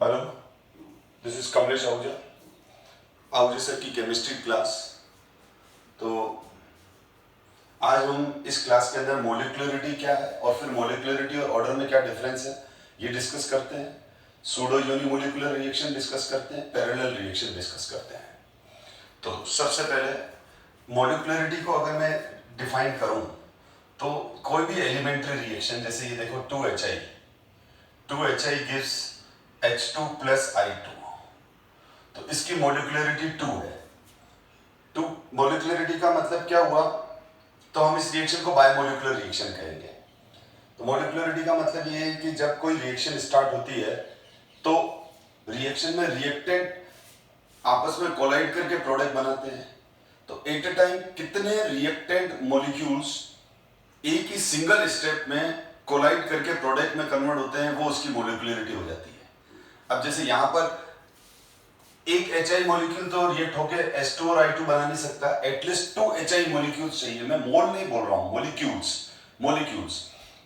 Hello, this is Kamlesh Ahuja sir की chemistry class. तो आज हम इस क्लास के अंदर मोलिकुलरिटी क्या है और फिर मोलिकुलरिटी और ऑर्डर में क्या डिफरेंस है ये डिस्कस करते हैं। सूडो यूनिमोलिकुलर रिएक्शन डिस्कस करते हैं, पैरेलल रिएक्शन डिस्कस करते हैं। तो सबसे पहले मोलिकुलरिटी को अगर मैं डिफाइन करूं तो कोई भी एलिमेंट्री रिएक्शन, जैसे ये देखो 2HI gives H2 plus I2, तो इसकी मोलिकुलरिटी 2 है। 2 मोलिकुलरिटी का मतलब क्या हुआ, तो हम इस रिएक्शन को बायोमोलिकुलर रिएक्शन कहेंगे। तो मोलिकुलरिटी का मतलब ये है कि जब कोई रिएक्शन स्टार्ट होती है तो रिएक्शन में रिएक्टेंट आपस में कोलाइड करके प्रोडक्ट बनाते हैं। तो एट अ टाइम कितने रिएक्टेंट मॉलिक्यूल्स एक ही सिंगल स्टेप में कोलाइड करके प्रोडक्ट में कन्वर्ट होते हैं, वो उसकी मोलिकुलरिटी हो जाती है। अब जैसे यहां पर एक HI मॉलिक्यूल तो रिएक्ट होके H2 और I2 बना नहीं सकता, एटलीस्ट 2 HI मॉलिक्यूल्स चाहिए। मैं मोल नहीं बोल रहा हूं, मॉलिक्यूल्स।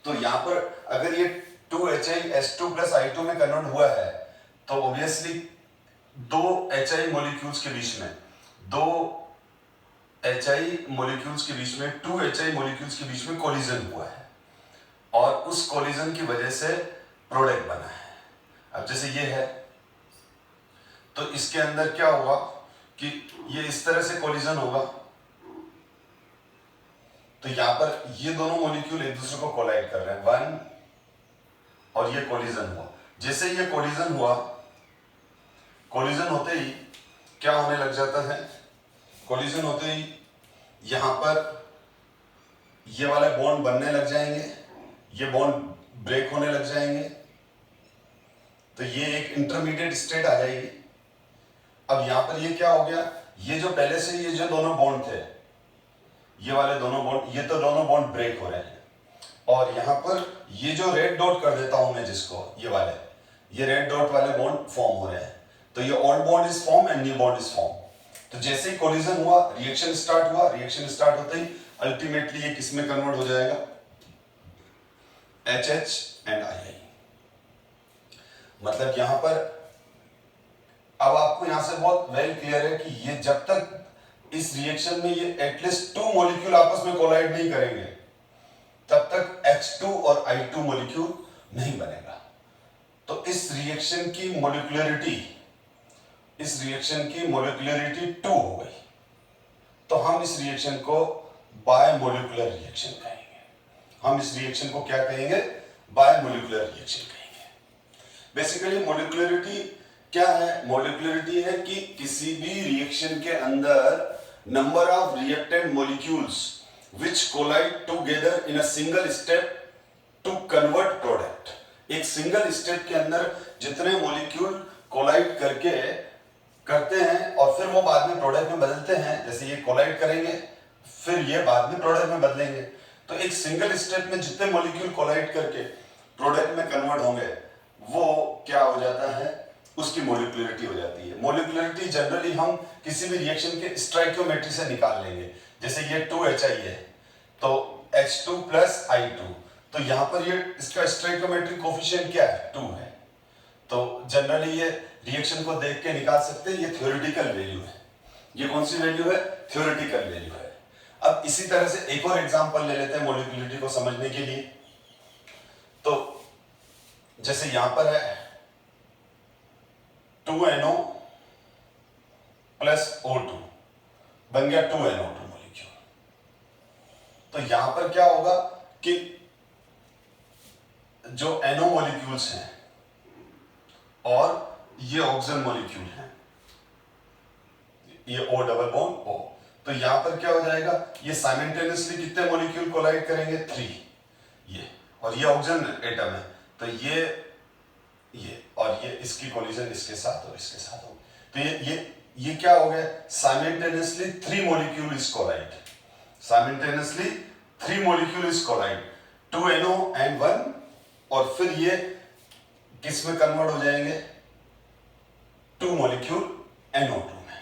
तो यहां पर अगर ये 2HI H2 प्लस I2 में कन्वर्ट हुआ है तो ऑब्वियसली 2 HI मॉलिक्यूल्स के बीच में 2 HI मॉलिक्यूल्स के बीच में 2 HI मॉलिक्यूल्स के बीच में कोलिजन हुआ है और उस कोलिजन की वजह से प्रोडक्ट बना है। अब जैसे ये है तो इसके अंदर क्या होगा कि ये इस तरह से कोलिजन होगा, तो यहां पर ये दोनों मॉलिक्यूल एक दूसरे को कोलाइड कर रहे हैं, वन, और ये कोलिजन हुआ। जैसे ये कोलिजन हुआ, कोलिजन होते ही क्या होने लग जाता है, कोलिजन होते ही यहां पर ये वाले बॉन्ड बनने लग जाएंगे, ये बॉन्ड ब्रेक होने लग जाएंगे, तो ये एक इंटरमीडिएट स्टेट आ जाएगी। अब यहां पर ये क्या हो गया, ये जो पहले से ये जो दोनों बॉन्ड थे, ये वाले दोनों बॉन्ड, ये तो दोनों बॉन्ड ब्रेक हो रहे हैं, और यहां पर ये जो रेड डॉट कर देता हूं मैं जिसको, ये रेड डॉट वाले बॉन्ड फॉर्म हो रहे हैं। तो ये old bond is form and new bond is form. तो जैसे ही कोलिजन हुआ, रिएक्शन स्टार्ट हुआ, रिएक्शन स्टार्ट होते ही अल्टीमेटली ये किस में कन्वर्ट हो जाएगा, HH एंड II। मतलब यहां पर अब आपको यहां से बहुत वेल क्लियर है कि ये जब तक इस रिएक्शन में ये एटलीस्ट 2 मॉलिक्यूल आपस में कोलाइड नहीं करेंगे तब तक H2 और I2 मॉलिक्यूल नहीं बनेगा। तो इस रिएक्शन की मोलिकुलरिटी 2 हो गई। तो हम इस रिएक्शन को बायोमोलिकुलर रिएक्शन कहेंगे। हम इस रिएक्शन को क्या कहेंगे, बायोमोलिकुलर रिएक्शन कहेंगे। बेसिकली मोलिकुलरिटी क्या है, मोलिकुलरिटी है कि किसी भी रिएक्शन के अंदर number of reactant molecules which collide together in a single step to convert product. एक सिंगल स्टेप के अंदर जितने मॉलिक्यूल कोलाइड करते हैं और फिर वो बाद में प्रोडक्ट में बदलते हैं, जैसे ये कोलाइड करेंगे फिर ये बाद में प्रोडक्ट में बदलेंगे। तो एक सिंगल स्टेप में जितने मॉलिक्यूल कोलाइड करके प्रोडक्ट में कन्वर्ट होंगे वो क्या हो जाता है, उसकी मोलिकुलरिटी हो जाती है। मोलिकुलरिटी जनरली हम किसी भी रिएक्शन के स्टोइकियोमेट्री से निकाल लेंगे। जैसे ये 2HI है तो H2 प्लस I2, तो यहां पर ये इसका स्टोइकियोमेट्रिक कोफिशिएंट क्या है, 2 है। तो जनरली ये रिएक्शन को देख के निकाल सकते हैं, ये थ्योरेटिकल वैल्यू है। ये कौन सी वैल्यू है, थ्योरेटिकल वैल्यू है। अब इसी तरह से एक और एग्जांपल ले लेते हैं मोलिकुलरिटी को समझने के लिए। तो जैसे यहां पर है 2NO प्लस O2 बन गया 2NO2 मॉलिक्यूल। तो यहां पर क्या होगा कि जो NO मॉलिक्यूल्स हैं और ये ऑक्सीजन मॉलिक्यूल है, ये O डबल बॉन्ड O, तो यहां पर क्या हो जाएगा, ये साइमल्टेनियसली कितने मॉलिक्यूल कोलाइड करेंगे, 3, ये, और ये ऑक्सीजन एटम है, तो ये और ये इसकी कोलिजन इसके साथ और इसके साथ हो, तो ये क्या हो गया, simultaneously 3 molecule is collide, simultaneously 3 molecule is collide, 2NO and 1, और फिर ये किस में कन्वर्ट हो जाएंगे, 2 मॉलिक्यूल NO2 में।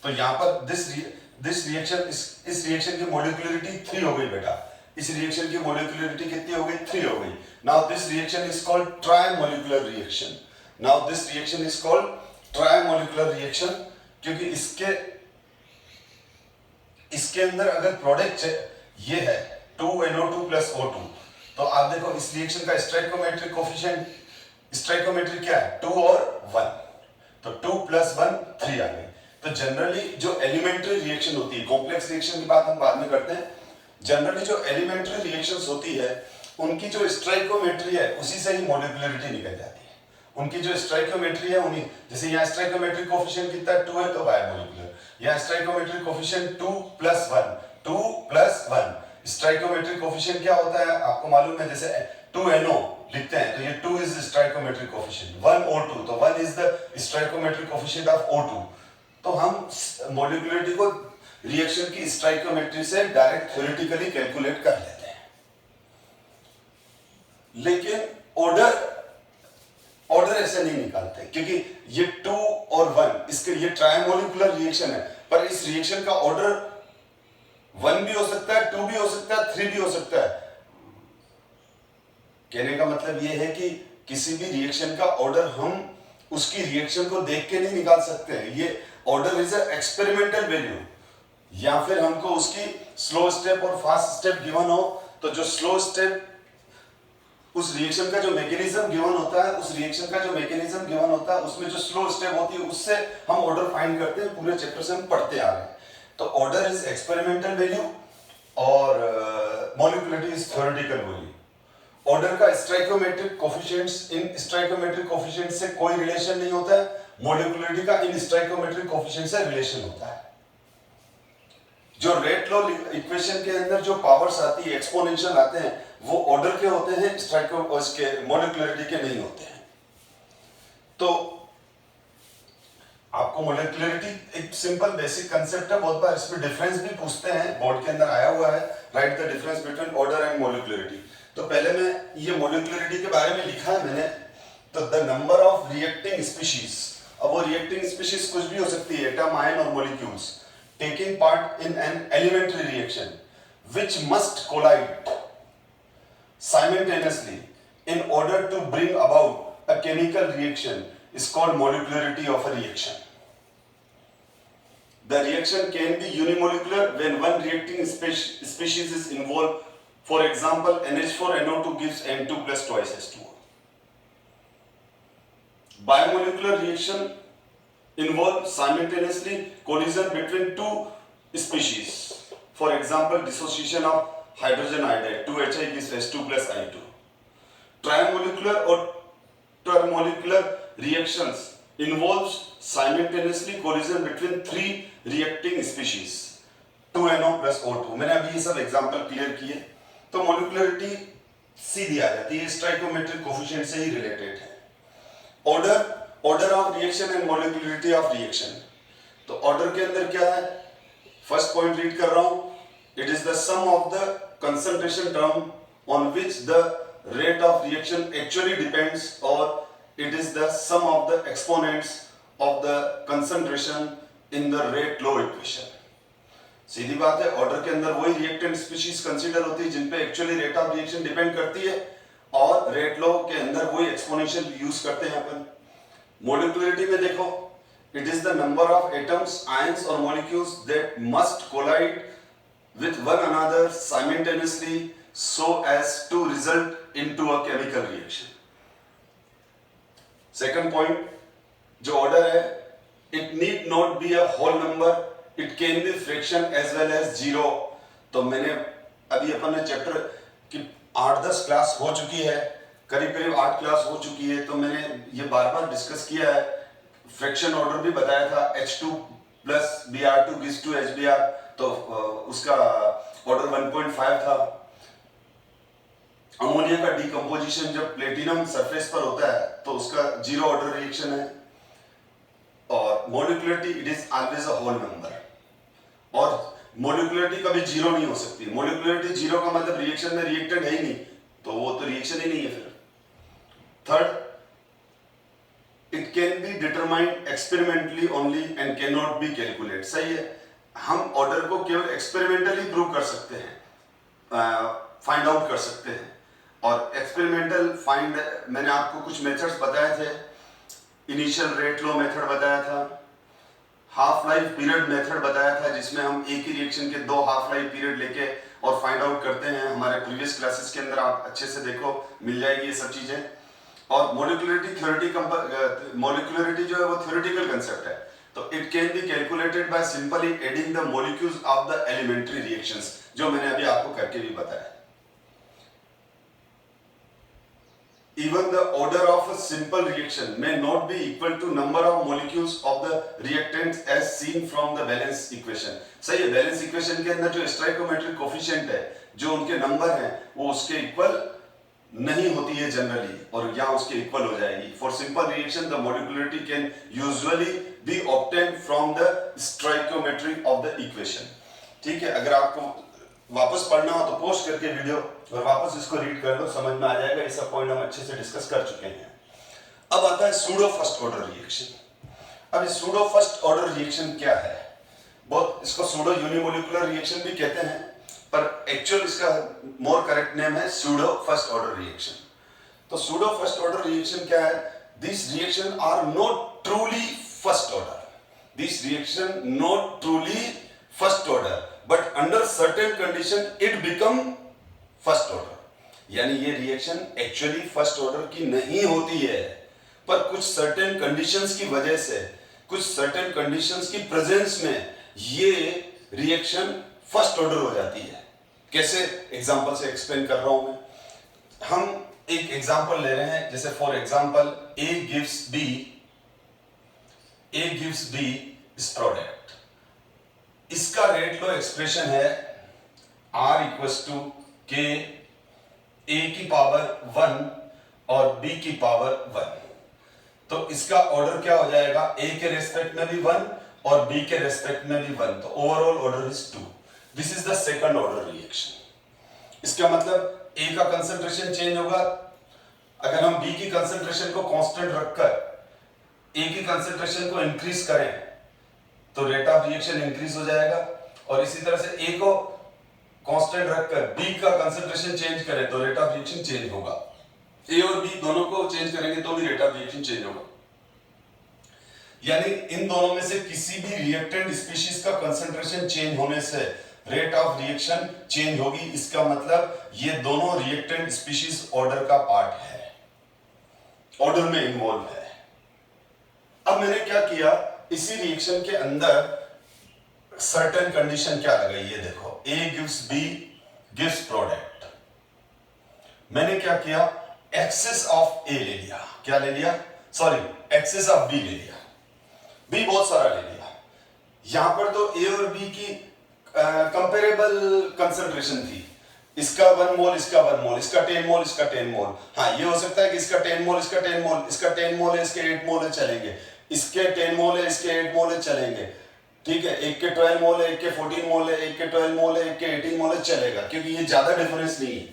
तो यहां पर दिस रिएक्शन, इस रिएक्शन की मोलिकुलरिटी 3 हो गई बेटा। इस रिएक्शन की मोलिकुलरिटी कितनी हो गई, 3 हो गई। Now this reaction is called trimolecular reaction. Now this reaction is called trimolecular reaction, क्योंकि इसके अंदर अगर प्रोडक्ट ये है 2NO2 प्लस O2, तो आप देखो इस रिएक्शन का स्टोइकोमेट्रिक कोफिशिएंट, स्टोइकोमेट्रिक क्या है 2 और 1, तो 2 प्लस 1 3 आ गई। तो जनरली जो एलिमेंट्री रिएक्शन होती है, कॉम्प्लेक्स रिएक्शन की बात हम बाद में करते हैं, जनरली जो एलिमेंट्री रिएक्शंस होती है उनकी जो स्टोइकोमेट्री है उसी से ही मॉलिक्यूलरिटी निकल जाती है। उनकी जो स्टोइकोमेट्री है उन्हीं, जैसे यहाँ स्टोइकोमेट्रिक कोफिशिएंट कितना है 2 है तो बायोमोलिकुलर, यहाँ stoichiometric coefficient 2 plus 1, 2 plus 1। Stoichiometric coefficient क्या होता है आपको मालूम है, जैसे 2NO लिखते हैं तो ये 2 इज स्टोइकोमेट्रिक कोफिशिएंट, 1 O2 तो 1 is the stoichiometric coefficient of O2। तो हम मॉलिक्यूलरिटी को रिएक्शन की स्टोइकोमेट्री से डायरेक्ट थ्योरेटिकली कैलकुलेट कर लेते हैं, लेकिन ऑर्डर ऐसे नहीं निकालते, क्योंकि ये 2 और 1 इसके ये ट्राइमोलिकुलर रिएक्शन है, पर इस रिएक्शन का ऑर्डर 1 भी हो सकता है, 2 भी हो सकता है, 3 भी हो सकता है। कहने का मतलब ये है कि किसी भी रिएक्शन का ऑर्डर हम उसकी रिएक्शन को देख के नहीं निकाल सकते हैं, ये order is a experimental value, या फिर हमको उसकी स्लो स्टेप और फास्ट स्टेप गिवन हो, तो जो स्लो स्टेप उस रिएक्शन का जो मैकेनिज्म गिवन होता है, उस रिएक्शन का जो मैकेनिज्म गिवन होता है उसमें जो स्लो स्टेप होती है उससे हम ऑर्डर फाइंड करते हैं, पूरे चैप्टर से हम पढ़ते आ रहे हैं। तो ऑर्डर इज एक्सपेरिमेंटल वैल्यू और molecularity is theoretical value. Order का स्टोइकोमेट्रिक कोफिशिएंट्स, इन स्टोइकोमेट्रिक कोफिशिएंट से कोई रिलेशन नहीं होता है, मॉलिक्यूलरिटी का इन स्टोइकोमेट्रिक कोफिशिएंट से रिलेशन होता है। जो रेट लॉ इक्वेशन के अंदर जो पावर्स आती है, एक्सपोनेंशियल आते हैं, वो ऑर्डर के होते हैं, इसके मॉलिक्यूलरिटी के नहीं होते हैं। तो आपको मॉलिक्यूलरिटी एक सिंपल बेसिक कांसेप्ट है, बहुत बार इसमें डिफरेंस भी पूछते हैं, बोर्ड के अंदर आया हुआ है, right the difference between order and molecularity. तो पहले मैं ये मॉलिक्यूलरिटी के बारे में लिखा है मैंने, तो the number of reacting species, अब वो रिएक्टिंग स्पीशीज कुछ भी हो सकती है, एटम, आयन और molecules, taking part in an elementary reaction which must collide simultaneously in order to bring about a chemical reaction is called molecularity of a reaction. The reaction can be unimolecular when one reacting species is involved. For example, NH4NO2 gives N2 plus twice H2O. Biomolecular reaction involve simultaneously collision between two species. For example, dissociation of hydrogen iodide, 2HI gives H2 plus I2. Trimolecular or termolecular reactions involves simultaneously collision between three reacting species, 2NO plus O2. मैंने अभी ये सब example clear किए। तो molecularity सीधी आ जाती है, stoichiometric coefficient से ही related है। Order of reaction and molecularity of reaction. तो ऑर्डर के अंदर क्या है, फर्स्ट पॉइंट रीड कर रहा हूं, it is the sum of the concentration term on which the rate of reaction actually depends, और it is the sum of the exponents of the concentration in the rate law equation. सीधी बात है, order के अंदर वही reactant species consider होती है जिन पे actually rate of reaction depend करती है, और रेट लॉ के अंदर वही एक्सपोनेंशियल यूज करते हैं अपन। मॉलिक्यूलरिटी में देखो, it is the number of atoms, ions or molecules that must collide with one another simultaneously so as to result into a chemical reaction. Second point, जो order है, it need not be a whole number, it can be fraction as well as zero. तो मैंने अभी अपन ने chapter की 8-10 class हो चुकी है, करीब 8 क्लास हो चुकी है, तो मैंने ये बार डिस्कस किया है, फ्रैक्शन ऑर्डर भी बताया था, H2 plus Br2 gives to HBr, तो उसका ऑर्डर 1.5 था। अमोनिया का डिकम्पोजिशन जब प्लेटिनम सरफेस पर होता है तो उसका जीरो ऑर्डर रिएक्शन है। और molecularity it is always a whole number, और मॉलिक्यूलरिटी कभी जीरो नहीं हो सकती। मॉलिक्यूलरिटी जीरो का मतलब रिएक्शन में रिएक्टेंट है ही नहीं, तो वो तो रिएक्शन ही नहीं है फिर। Third, it can be determined experimentally only and can not be calculate. सही है, हम ऑर्डर को केवल एक्सपेरिमेंटली प्रूव कर सकते हैं, फाइंड आउट कर सकते हैं। और एक्सपेरिमेंटल फाइंड, मैंने आपको कुछ मेथड्स बताए थे, इनिशियल रेट लो मेथड बताया था, हाफ लाइफ पीरियड मेथड बताया था जिसमें हम एक ही रिएक्शन के दो हाफ लाइफ पीरियड लेके और फाइंड आउट करते हैं। हमारे प्रीवियस क्लासेस के अंदर आप अच्छे से देखो, मिल जाएगी ये सब चीजें। और मोलिकुलरिटी जो है वो थ्योरेटिकल कंसेप्ट है, तो it can be calculated by simply adding the molecules of the elementary reactions, जो मैंने अभी आपको करके भी बताया। Even the order of a simple reaction may not be equal to number of molecules of the reactants as seen from the valence equation। सही है, valence equation के अंदर जो स्टोइकोमेट्रिक कोफिशिएंट है, जो उनके नंबर हैं, वो उसके इक्वल नहीं होती है जनरली, और यहाँ उसके इक्वल हो जाएगी। For simple reaction the molecularity can usually be obtained from the stoichiometry of the equation. ठीक है, अगर आपको वापस पढ़ना हो तो पोस्ट करके वीडियो और वापस इसको रीड कर लो, समझ में आ जाएगा। ये सब पॉइंट हम अच्छे से डिस्कस कर चुके हैं। अब आता है सूडो फर्स्ट ऑर्डर रिएक्शन। अब इस सूडो फर्स्ट ऑर्डर रिएक्शन क्या है? बहुत इसको सूडो यूनिमोलिकुलर रिएक्शन भी कहते हैं, पर एक्चुअल इसका मोर करेक्ट नेम है सूडो फर्स्ट ऑर्डर रिएक्शन। तो सूडो फर्स्ट ऑर्डर रिएक्शन क्या है? This reaction are not truly first order, this reaction not truly first order, but under certain condition it become first order. यानी ये reaction actually first order की नहीं होती है, पर कुछ सर्टेन कंडीशंस की वजह से, कुछ सर्टेन कंडीशंस की प्रेजेंस में ये रिएक्शन फर्स्ट ऑर्डर हो जाती है। कैसे? एग्जांपल से एक्सप्लेन कर रहा हूं मैं। हम एक एग्जांपल ले रहे हैं, जैसे for example A gives B इस प्रोडक्ट, इसका रेट लो एक्सप्रेशन है R equals to K A की पावर 1 और B की पावर 1। तो इसका ऑर्डर क्या हो जाएगा? A के रेस्पेक्ट में भी 1 और B के रेस्पेक्ट में भी 1, तो overall order is 2। This is the second order reaction. इसका मतलब A का कंसंट्रेशन चेंज होगा। अगर हम B की कंसंट्रेशन को कांस्टेंट रखकर A की कंसंट्रेशन को इंक्रीज करें तो रेट ऑफ रिएक्शन इंक्रीज हो जाएगा, और इसी तरह से A को कांस्टेंट रखकर B का कंसंट्रेशन चेंज करें तो रेट ऑफ रिएक्शन चेंज होगा। A और B दोनों को चेंज करेंगे तो भी रेट ऑफ रिएक्शन चेंज होगा। यानी इन दोनों में से किसी भी रिएक्टेंट स्पीशीज का कंसंट्रेशन चेंज होने से रेट ऑफ रिएक्शन चेंज होगी। इसका मतलब ये दोनों रिएक्टेंट स्पीशीज ऑर्डर का पार्ट है, ऑर्डर में इन्वॉल्व है। अब मैंने क्या किया, इसी रिएक्शन के अंदर सर्टेन कंडीशन क्या लगाई, ये देखो A gives B gives product. मैंने क्या किया, एक्सेस ऑफ A ले लिया, क्या ले लिया, सॉरी एक्सेस ऑफ B ले लिया, B बहुत सारा ले लिया। यहां पर तो A और B की कंपेरेबल कंसंट्रेशन थी, इसका 1 मोल, इसका 1 मोल, इसका 10 मोल, इसका 10 मोल। हाँ, ये हो सकता है कि इसका 10 मोल, इसका 10 मोल, इसका 10 मोल है, इसके 8 मोल है, चलेंगे। इसके 10 मोल है, इसके 8 मोल है, चलेंगे। ठीक है, एक के 12 मोल है, एक के 14 मोल है, एक के 12 मोल है, एक के 18 मोल है, चलेगा, क्योंकि ये ज्यादा डिफरेंस नहीं है।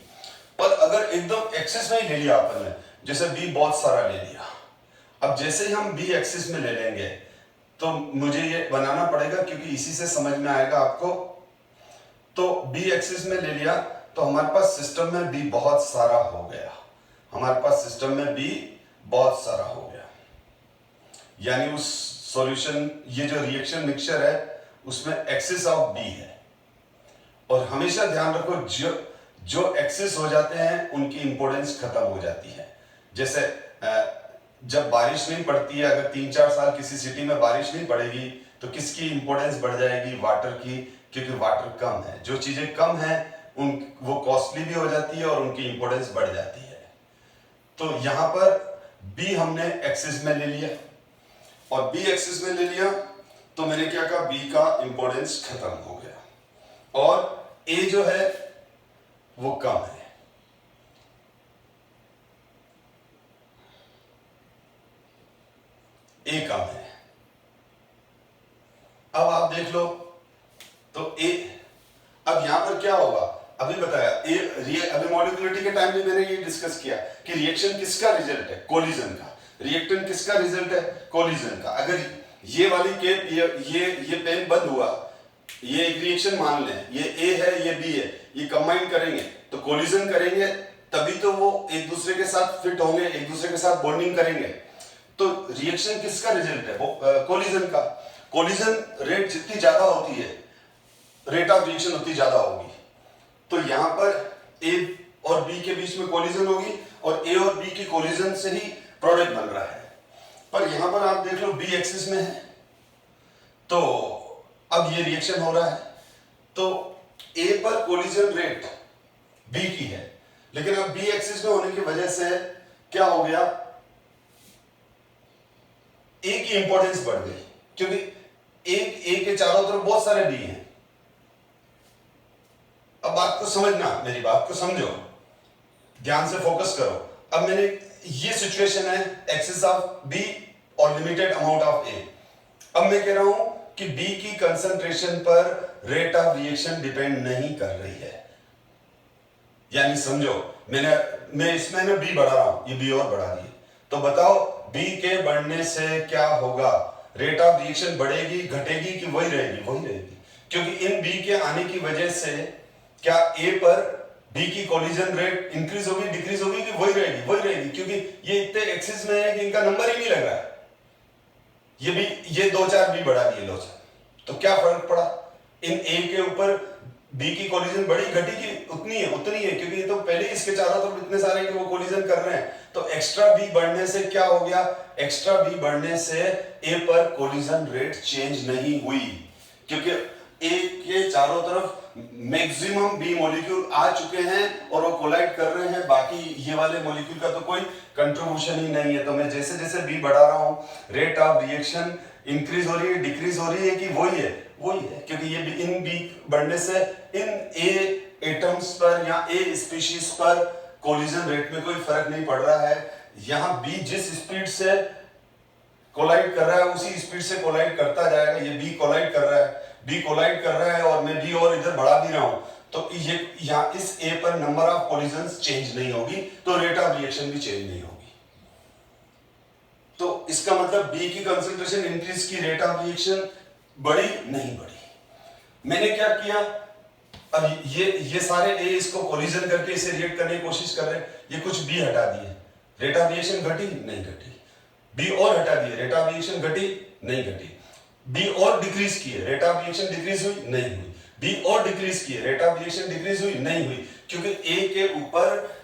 पर अगर एकदम एक्सेस में ही ले लिया अपन ने, जैसे B बहुत सारा ले लिया, अब जैसे ही हम B एक्सेस में ले लेंगे तो मुझे ये बनाना पड़ेगा, क्योंकि इसी से समझ में आएगा आपको। तो B एक्सेस में ले लिया तो हमारे पास सिस्टम में B बहुत सारा हो गया, हमारे पास सिस्टम में B बहुत सारा हो गया। यानी उस सॉल्यूशन, ये जो रिएक्शन मिक्सचर है उसमें एक्सेस ऑफ B है। और हमेशा ध्यान रखो, जो एक्सेस हो जाते हैं उनकी इंपोर्टेंस खत्म हो जाती है। जैसे जब बारिश नहीं पड़ती है, अगर 3-4 साल किसी सिटी में बारिश नहीं पड़ेगी तो किसकी इंपोर्टेंस बढ़ जाएगी? वाटर की, क्योंकि वाटर कम है। जो चीजें कम है वो कॉस्टली भी हो जाती है और उनकी इंपोर्टेंस बढ़ जाती है। तो यहां पर B हमने एक्सेस में ले लिया, और B एक्सेस में ले लिया तो मैंने क्या कहा, B का इंपोर्टेंस खत्म हो गया, और A जो है वो कम है। A कम है। अब आप देख लो तो A, अब यहां पर क्या होगा, अभी बताया अभी मॉलिक्युलरिटी के टाइम में मैंने ये डिस्कस किया कि रिएक्शन किसका रिजल्ट है? कोलिजन का। रिएक्टेंट किसका रिजल्ट है? कोलिजन का। अगर ये वाली केप, ये पेन बंद हुआ, ये एक रिएक्शन मान लें, ये A है, ये B है, ये कंबाइन करेंगे तो कोलिजन करेंगे, तभी तो वो एक दूसरे के साथ फिट होंगे, एक दूसरे के साथ बॉन्डिंग करेंगे। तो रिएक्शन किसका रिजल्ट है? वो कोलिजन का। कोलिजन रेट जितनी ज्यादा होती है, रेट ऑफ रिएक्शन उतनी ज्यादा होगी। तो यहां पर ए और बी के बीच में कोलिजन होगी और ए और बी की कोलिजन से ही प्रोडक्ट बन रहा है। पर यहां पर आप देख लो बी एक्सिस में है, तो अब ये रिएक्शन हो रहा है, तो ए पर कोलिजन रेट बी की है, लेकिन अब बी एक्सिस में होने की वजह से क्या हो गया, ए की इंपॉर्टेंस बढ़ गई, क्योंकि ए के चारों तरफ बहुत सारे बी हैं। अब बात को समझना, मेरी बात को समझो, ध्यान से फोकस करो। अब मैंने ये सिचुएशन है एक्सिस ऑफ बी और लिमिटेड अमाउंट ऑफ ए। अब मैं कह रहा हूं कि बी की कंसंट्रेशन पर रेट ऑफ रिएक्शन डिपेंड नहीं कर रही है। यानी समझो, मैं इसमें ना बी बढ़ा रहा हूं, ये बी और बढ़ा दिए, तो बताओ बी के बढ़ने से क्या होगा? रेट ऑफ रिएक्शन बढ़ेगी, घटेगी कि वही रहेगी? वही रहेगी, क्योंकि इन बी के आने की वजह से क्या ए पर बी की कोलिजन रेट इंक्रीज होगी, डिक्रीज होगी कि वही रहेगी? वही रहेगी, क्योंकि ये इतने एक्सिस में है कि इनका नंबर ही नहीं लग रहा है। ये भी, ये 2-4 बी बढ़ा दिए लो, तो क्या फर्क पड़ा? इन ए के ऊपर बी की कोलिजन बड़ी घटी की उतनी है क्योंकि ये तो पहले ही इसके चारों तरफ इतने सारे कि वो कोलिजन कर रहे हैं। तो एक्स्ट्रा बी बढ़ने से क्या हो गया? एक्स्ट्रा बी बढ़ने से ए पर कोलिजन रेट चेंज नहीं हुई, क्योंकि ए के चारों तरफ मैक्सिमम बी मॉलिक्यूल आ चुके हैं और वो कोलाइड कर रहे हैं, बाकी ये वाले मॉलिक्यूल का तो कोई कंट्रीब्यूशन ही नहीं है। तो मैं जैसे जैसे बी बढ़ा रहा हूं, रेट ऑफ रिएक्शन इंक्रीज हो रही है, डिक्रीज हो रही है कि वही है? वही है, क्योंकि ये इन बी बढ़ने से इन ए एटम्स पर या ए स्पीशीज पर कोलिजन रेट में कोई फर्क नहीं पड़ रहा है। यहां बी जिस स्पीड से कोलाइड कर रहा है उसी स्पीड से कोलाइड करता जाएगा। ये बी कोलाइड कर रहा है, बी कोलाइड कर रहा है और मैं बी और इधर बढ़ा भी रहा हूं, तो ये यहां इस ए पर नंबर ऑफ कोलिजन्स चेंज नहीं होगी, तो रेट ऑफ रिएक्शन भी चेंज नहीं होगी। तो इसका मतलब बी की कंसंट्रेशन इंक्रीज की, रेट ऑफ रिएक्शन बढ़ी नहीं बढ़ी। मैंने क्या किया, अब ये सारे ए इसको कोलिजन करके इसे रिएक्ट करने की कोशिश कर रहे हैं, ये कुछ बी हटा दिए, रेट ऑफ रिएक्शन घटी नहीं घटी। बी और हटा दिए, रेट ऑफ रिएक्शन घटी नहीं घटी। बी और डिक्रीज किए, रेट ऑफ रिएक्शन डिक्रीज हुई नहीं हुई। बी और डिक्रीज किए, रेट ऑफ रिएक्शन डिक्रीज हुई नहीं हुई, क्योंकि ए के ऊपर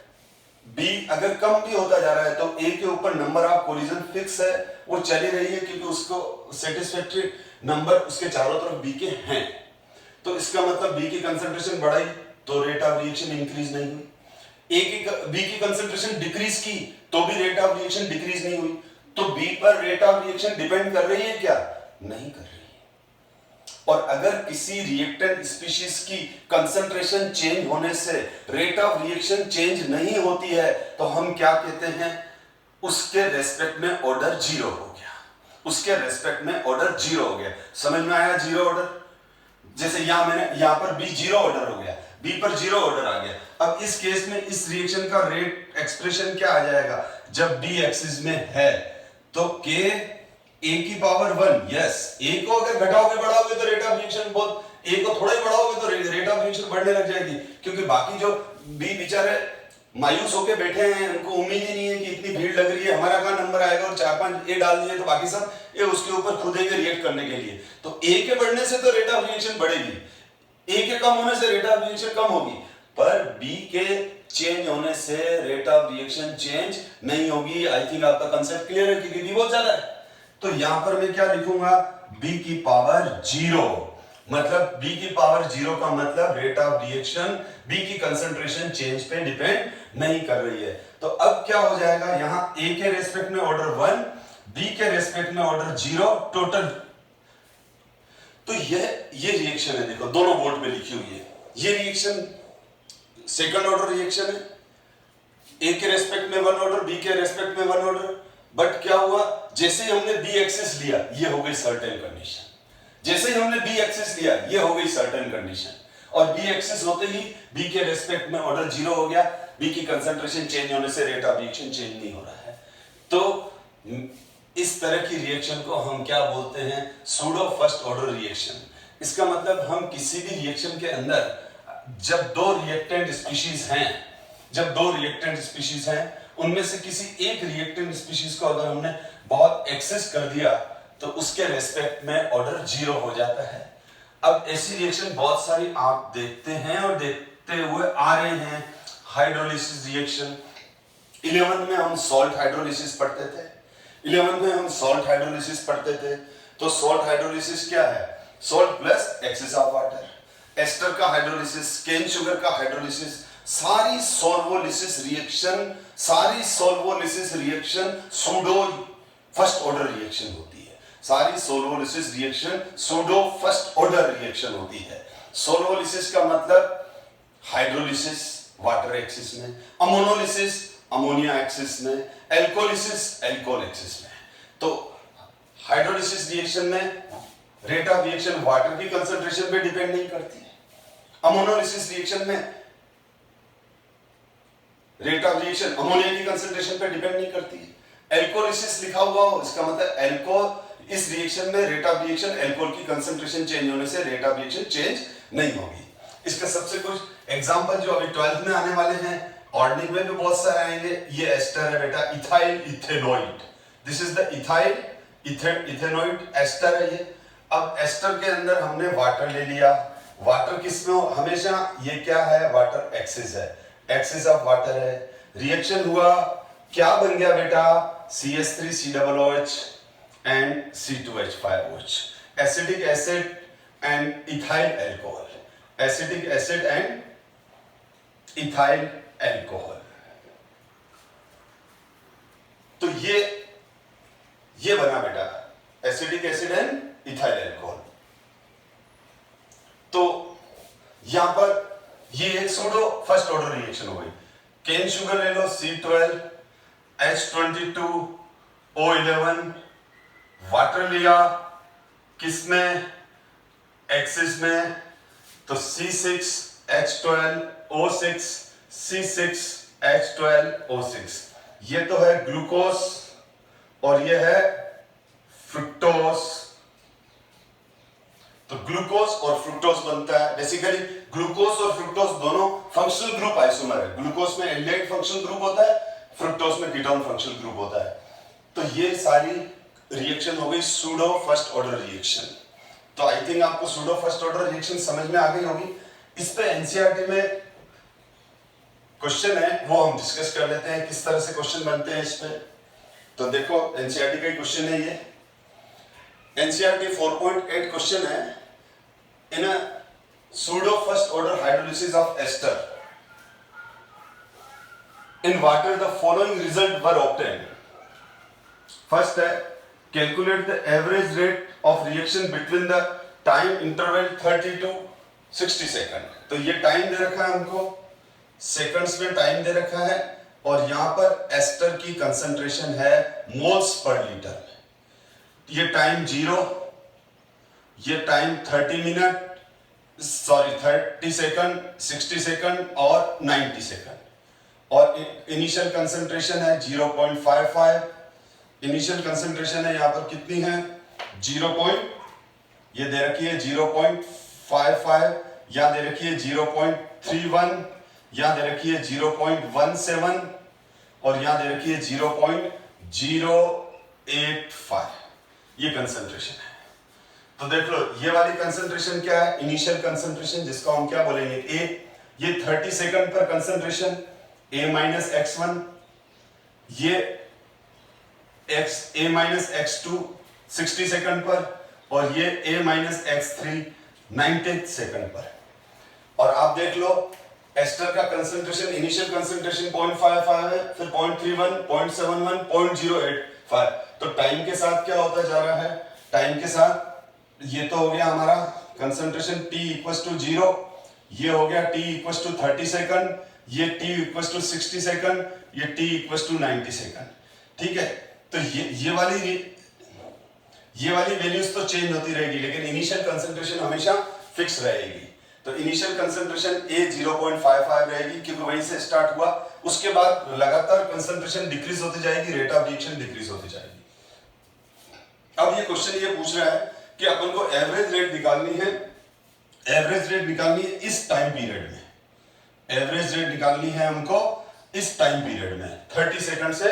बी अगर कम भी होता जा रहा है तो ए के ऊपर नंबर ऑफ कोलिजन फिक्स है, वो चली रही है, क्योंकि उसको सेटिस्फैक्टरी नंबर उसके चारों तरफ बी के हैं। तो इसका मतलब बी की कंसंट्रेशन बढ़ाई तो रेट ऑफ रिएक्शन इंक्रीज नहीं हुई। ए की बी की कंसंट्रेशन डिक्रीज की तो भी रेट ऑफ रिएक्शन डिक्रीज नहीं हुई। तो बी पर रेट ऑफ रिएक्शन डिपेंड कर रही है क्या? नहीं कर रही है। और अगर किसी रिएक्टेंट स्पीशीज की कंसंट्रेशन चेंज होने से रेट ऑफ रिएक्शन चेंज नहीं होती है तो हम क्या कहते हैं? उसके रेस्पेक्ट में ऑर्डर जीरो हो गया, उसके रेस्पेक्ट में ऑर्डर जीरो हो गया। समझ में आया? जीरो ऑर्डर, जैसे यहां पर बी जीरो ऑर्डर हो गया, बी पर जीरो ऑर्डर आ गया। अब इस केस में इस रिएक्शन का रेट एक्सप्रेशन क्या आ जाएगा? जब बी एक्सिस में है तो के ए की पावर 1, यस, ए को अगर घटाओगे बढ़ाओगे तो रेट ऑफ रिएक्शन बहुत, ए को थोड़ा ही बढ़ाओगे तो रेट ऑफ रिएक्शन बढ़ने लग जाएगी, क्योंकि बाकी जो बी बेचारे मायूस होके बैठे हैं, उनको उम्मीद ही नहीं है कि इतनी भीड़ लग रही है, हमारा कहां नंबर आएगा, और 4-5 ए डाल दिए तो बाकी सब ए उसके ऊपर खुदेंगे रिएक्ट करने के लिए। तो ए के बढ़ने से तो रेट ऑफ रिएक्शन बढ़ेगी, ए के कम होने से रेट ऑफ रिएक्शन कम होगी, पर बी के चेंज होने से रेट ऑफ रिएक्शन चेंज नहीं होगी। आई थिंक आपका कंसेप्ट क्लियर है, क्योंकि बी बहुत ज्यादा है। तो यहां पर मैं क्या लिखूंगा? बी की पावर 0, मतलब बी की पावर 0 का मतलब रेट ऑफ रिएक्शन बी की कंसंट्रेशन चेंज पे डिपेंड नहीं कर रही है। तो अब क्या हो जाएगा? यहां ए के रेस्पेक्ट में ऑर्डर 1, बी के रेस्पेक्ट में ऑर्डर 0, टोटल। तो ये रिएक्शन है, देखो दोनों बोर्ड पे लिखी हुई है। ये रिएक्शन सेकंड ऑर्डर रिएक्शन है, ए के रेस्पेक्ट में 1 ऑर्डर, बी के रेस्पेक्ट में 1 ऑर्डर। बट क्या हुआ? जैसे ही हमने बी एक्सिस लिया ये हो गई सर्टेन कंडीशन, जैसे ही हमने बी एक्सिस लिया ये हो गई सर्टेन कंडीशन, और बी एक्सिस होते ही बी के रेस्पेक्ट में ऑर्डर 0 हो गया, बी की कंसंट्रेशन चेंज होने से रेट ऑफ रिएक्शन चेंज नहीं हो रहा है। तो इस तरह की रिएक्शन को हम क्या बोलते हैं? Pseudo first order reaction. इसका मतलब हम किसी भी रिएक्शन के अंदर जब दो रिएक्टेंट स्पीशीज हैं उनमें से किसी एक रिएक्टेंट स्पीशीज को अगर हमने बहुत एक्सेस कर दिया तो उसके रेस्पेक्ट में ऑर्डर 0 हो जाता है। अब ऐसी रिएक्शन बहुत सारी आप देखते हैं और देखते हुए आ रहे हैं। हाइड्रोलिसिस रिएक्शन 11 में हम सॉल्ट हाइड्रोलिसिस पढ़ते थे। 11 में हम सॉल्ट हाइड्रोलिसिस पढ़ते थे। तो सॉल्ट हाइड्रोलिसिस क्या है? Salt plus excess of water. Ester का हाइड्रोलिसिस, केन शुगर का हाइड्रोलिसिस, सारी solvolysis reaction pseudo first order reaction होती है। सारी solvolysis reaction pseudo first order reaction होती है। सोलोलिसिस का मतलब हाइड्रोलिसिस वाटर एक्सिस में, अमोनोलिसिस अमोनिया एक्सिस में, एल्कोलिसिस एल्कोहल एक्सिस में। तो हाइड्रोलिसिस रिएक्शन में रेट ऑफ रिएक्शन वाटर की कंसंट्रेशन पे डिपेंड नहीं करती है। अमोनोलिसिस रिएक्शन में रेट ऑफ रिएक्शन अमोनिया की कंसंट्रेशन पे डिपेंड नहीं करती है। एल्कोलिसिस लिखा हुआ हो इसका मतलब एल्कोहल, इस रिएक्शन में रेट ऑफ रिएक्शन एल्कोहल की कंसंट्रेशन चेंज होने से रेट ऑफ रिएक्शन चेंज नहीं होगी। इसका सबसे कुछ एग्जांपल जो अभी 12th में आने वाले हैं, ऑर्गेनिक में भी बहुत सारे आएंगे। ये एस्टर है बेटा, ethyl ethanoate, this is the ethyl ethanoate ester है ये। अब एस्टर के अंदर हमने वाटर ले लिया। वाटर किसमें हो? हमेशा ये क्या है? वाटर एक्सिस है, एक्सिस ऑफ वाटर है। रिएक्शन हुआ, क्या बन गया बेटा? CH3COOH and C2H5OH, acidic acid and ethyl alcohol, acidic acid and ethyl alcohol. तो ये बना बेटा acidic acid and ethyl alcohol. तो यहां पर ये एक सूडो फर्स्ट ऑर्डर रिएक्शन हो गई। केन शुगर ले लो, C12H22O11, वाटर लिया किसमें? एक्सिस में, तो C6H12O6, C6H12O6। ये तो है ग्लूकोस और ये है फ्रुक्टोस। तो ग्लूकोस और फ्रुक्टोस बनता है। बेसिकली ग्लूकोस और फ्रुक्टोस दोनों फंक्शनल ग्रुप आइसोमर है। ग्लूकोस में एल्डिहाइड फंक्शनल ग्रुप होता है, फ्रुक्टोस में कीटोन फंक्शनल ग्रुप होता है। तो ये सारी रिएक्शन हो गई सूडो फर्स्ट ऑर्डर रिएक्शन। तो आई थिंक आपको सूडो फर्स्ट ऑर्डर रिएक्शन समझ में आ गई होगी। इस पे एनसीईआरटी में क्वेश्चन है, वो हम डिस्कस कर लेते हैं किस तरह से क्वेश्चन बनते हैं इस पे। तो देखो एनसीईआरटी का क्वेश्चन है ये। एनसीईआरटी 4.8 क्वेश्चन है, in a pseudo first order hydrolysis of ester in water the following result were obtained. First है calculate the average rate of reaction between the time interval 30 to 60 second. तो ये time दे रखा है हमको, seconds में time दे रखा है, और यहां पर एस्टर की कंसंट्रेशन है मोल्स पर लीटर। ये टाइम 0, ये टाइम 30 सेकंड, 60 सेकंड और 90 सेकंड। और इनिशियल कंसंट्रेशन है 0.55। इनिशियल कंसंट्रेशन है यहां पर कितनी है? 0. ये दे रखी है 0.55, या दे रखी है 0.31, या दे रखी है 0.17, और यहां दे रखी है 0.085। ये कंसंट्रेशन है। तो देख लो ये वाली कंसंट्रेशन क्या है? इनिशियल कंसंट्रेशन, जिसको हम क्या बोलेंगे? ए। ये 30 सेकंड पर कंसंट्रेशन A-X1, ये A-X2 60 सेकंड पर, और ये A-X3 90 सेकंड पर। और आप देख लो एस्टर का कंसंट्रेशन, इनिशियल कंसंट्रेशन 0.55 है, फिर 0.31, 0.71, 0.085। तो टाइम के साथ क्या होता जा रहा है? टाइम के साथ ये तो हो गया हमारा कंसंट्रेशन T = 0, ये हो गया T = 30 सेकंड, ये T = 60 सेकंड, ये T = 90 सेकंड। ठीक है, तो ये वाली वैल्यूज तो चेंज होती रहेगी, लेकिन इनिशियल कंसंट्रेशन हमेशा फिक्स रहेगी। तो इनिशियल कंसंट्रेशन A 0.55 रहेगी, क्योंकि वहीं से स्टार्ट हुआ। उसके बाद लगातार कंसंट्रेशन डिक्रीज होती जाएगी, रेट ऑफ रिएक्शन डिक्रीज होती जाएगी। अब ये क्वेश्चन ये पूछ रहा है कि अपन को एवरेज रेट निकालनी है। एवरेज रेट निकालनी है इस टाइम पीरियड में। एवरेज रेट निकालनी है हमको इस टाइम पीरियड में 30 सेकंड से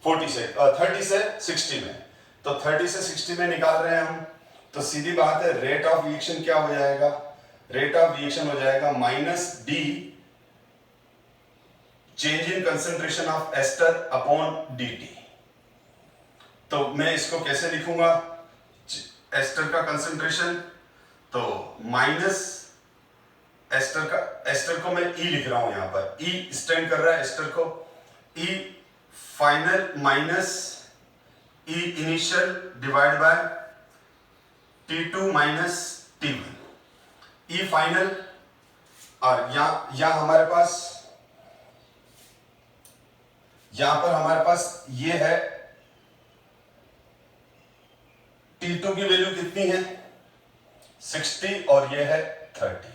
40 से 30 से 60 में, तो 30 से 60 में निकाल रहे हैं हम, तो सीधी बात है रेट ऑफ रिएक्शन क्या हो जाएगा, रेट ऑफ रिएक्शन हो जाएगा minus D change in concentration of ester upon dt। तो मैं इसको कैसे लिखूंगा, एस्टर का कंसेंट्रेशन, तो माइनस एस्टर को मैं ई लिख रहा हूं यहां पर, ई स्टैंड कर रहा है एस्टर को, E final minus E initial divide by T2 minus T1, E final, और यहां हमारे पास, यहां पर हमारे पास ये है T2 की वैल्यू कितनी है 60 और ये है 30,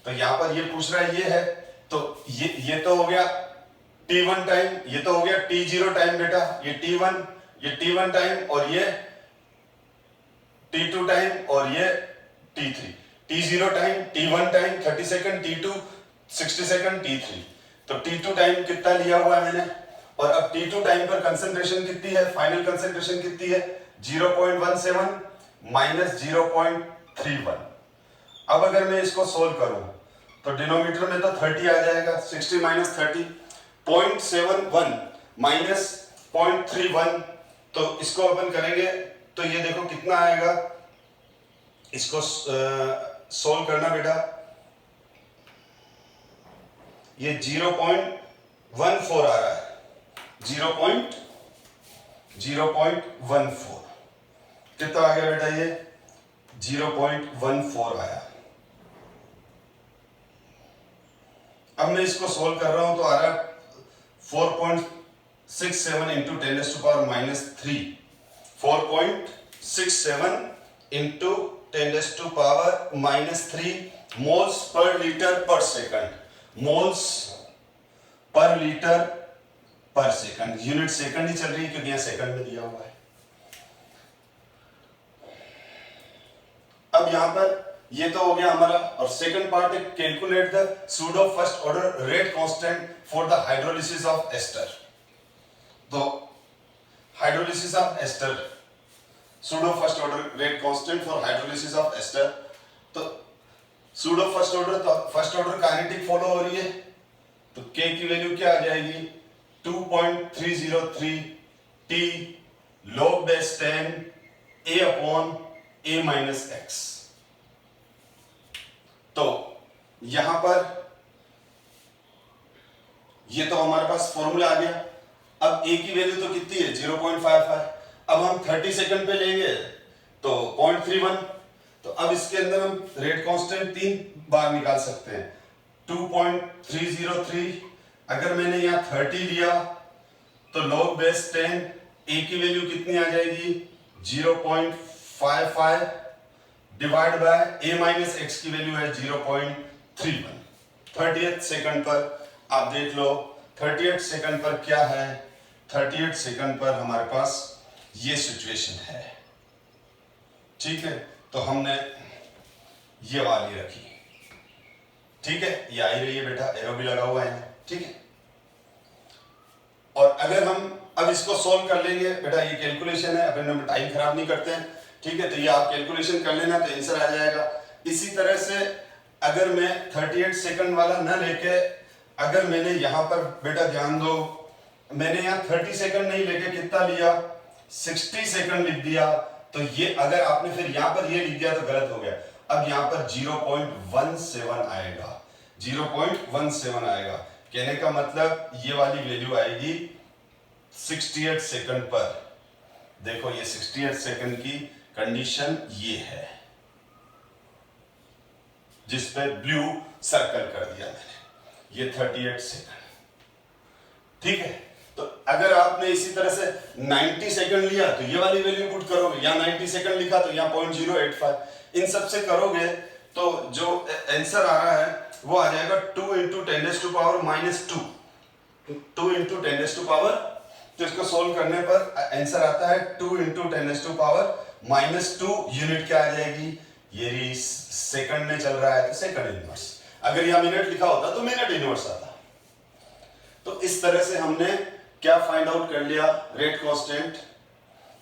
तो यहां पर ये पूछ रहा है ये है, तो ये तो हो गया T1 टाइम, ये तो हो गया T0 टाइम बेटा, ये T1 टाइम और ये T2 टाइम और ये T3, T0 time, T1 time 30 second, T2 60 second, T3, तो T2 टाइम कितना लिया हुआ है मैंने, और अब T2 टाइम पर कंसंट्रेशन कितनी है, फाइनल कंसंट्रेशन कितनी है 0.17 माइनस 0.31। अब अगर मैं इसको सोल्व करूं तो डिनोमिनेटर में तो 30 आ जाएगा, 60 माइनस 30 0.71 माइनस 0.31, तो इसको अपन करेंगे तो ये देखो कितना आएगा, इसको सोल्व करना बेटा, ये 0.14 आ रहा है, 0.14 कितना आ गया बेटा, ये 0.14 आया। अब मैं इसको सोल्व कर रहा हूं तो आ रहा है 4.67 into 10⁻³ 4.67 into 10⁻³ moles per litre पर सेकंड, मोल्स पर लीटर पर सेकंड, यूनिट सेकंड ही चल रही है क्योंकि यहां सेकंड में दिया हुआ है। अब यहां पर ये तो हो गया हमारा, और सेकंड पार्ट है calculate the pseudo first order rate constant for the hydrolysis of ester. तो hydrolysis of ester, pseudo first order rate constant for hydrolysis of ester, तो pseudo first order kinetic follow हो रही है, तो K की value क्या आ जाएगी 2.303 T log base 10 A upon A minus x. तो यहां पर ये तो हमारे पास फॉर्मूला आ गया। अब A की वैल्यू तो कितनी है 0.55, अब हम 30 सेकंड पे लेंगे तो 0.31, तो अब इसके अंदर हम रेट कांस्टेंट 3 बार निकाल सकते हैं, 2.303, अगर मैंने यहां 30 लिया तो log base 10 A की वैल्यू कितनी आ जाएगी 0.55 divide by A minus x की वैल्यू है 0.31। 30th सेकंड पर आप देख लो, 30th सेकंड पर क्या है, 30th सेकंड पर हमारे पास ये सिचुएशन है, ठीक है, तो हमने ये वाली रखी, ठीक है, ये आई रही है बेटा, एरो भी लगा हुआ है, ठीक है। और अगर हम अब इसको सोल्व कर लेंगे बेटा, ये कैलकुलेशन है, अपन हम टाइम खराब नहीं करते हैं, ठीक है, तो ये आप कैलकुलेशन कर लेना तो आंसर आ जाएगा। इसी तरह से अगर मैं 38 सेकंड वाला न लेके, अगर मैंने यहां पर बेटा ध्यान दो, मैंने यहां 30 सेकंड नहीं लेके कितना लिया 60 सेकंड लिख दिया, तो ये अगर आपने फिर यहां पर ये लिख दिया तो गलत हो गया। अब यहां पर 0.17 आएगा, 0.17 आएगा, कहने का मतलब ये वाली वैल्यू आएगी 68 सेकंड पर। देखो ये 68 सेकंड की कंडीशन ये है, जिस पे ब्लू सर्कल कर दिया मैंने, ये 38 सेकंड, ठीक है। तो अगर आपने इसी तरह से 90 सेकंड लिया तो ये वाली वैल्यू पुट करोगे, या 90 सेकंड लिखा तो यहाँ 0.085, इन सब से करोगे तो जो आंसर आ रहा है वो आ जाएगा 2 इंटू 10⁻⁻², 2 इंटू 10⁻, तो इसको सोल्व करने पर आंसर आता है 2 इंटू 10⁻⁻², यूनिट क्या आ जाएगी, ये सेकंड में चल रहा है तो सेकंड इनवर्स, अगर यहाँ मिनट लिखा होता तो मिनट इनवर्स आता, तो इस तरह से हमने क्या फाइंड आउट कर लिया, रेट कांस्टेंट।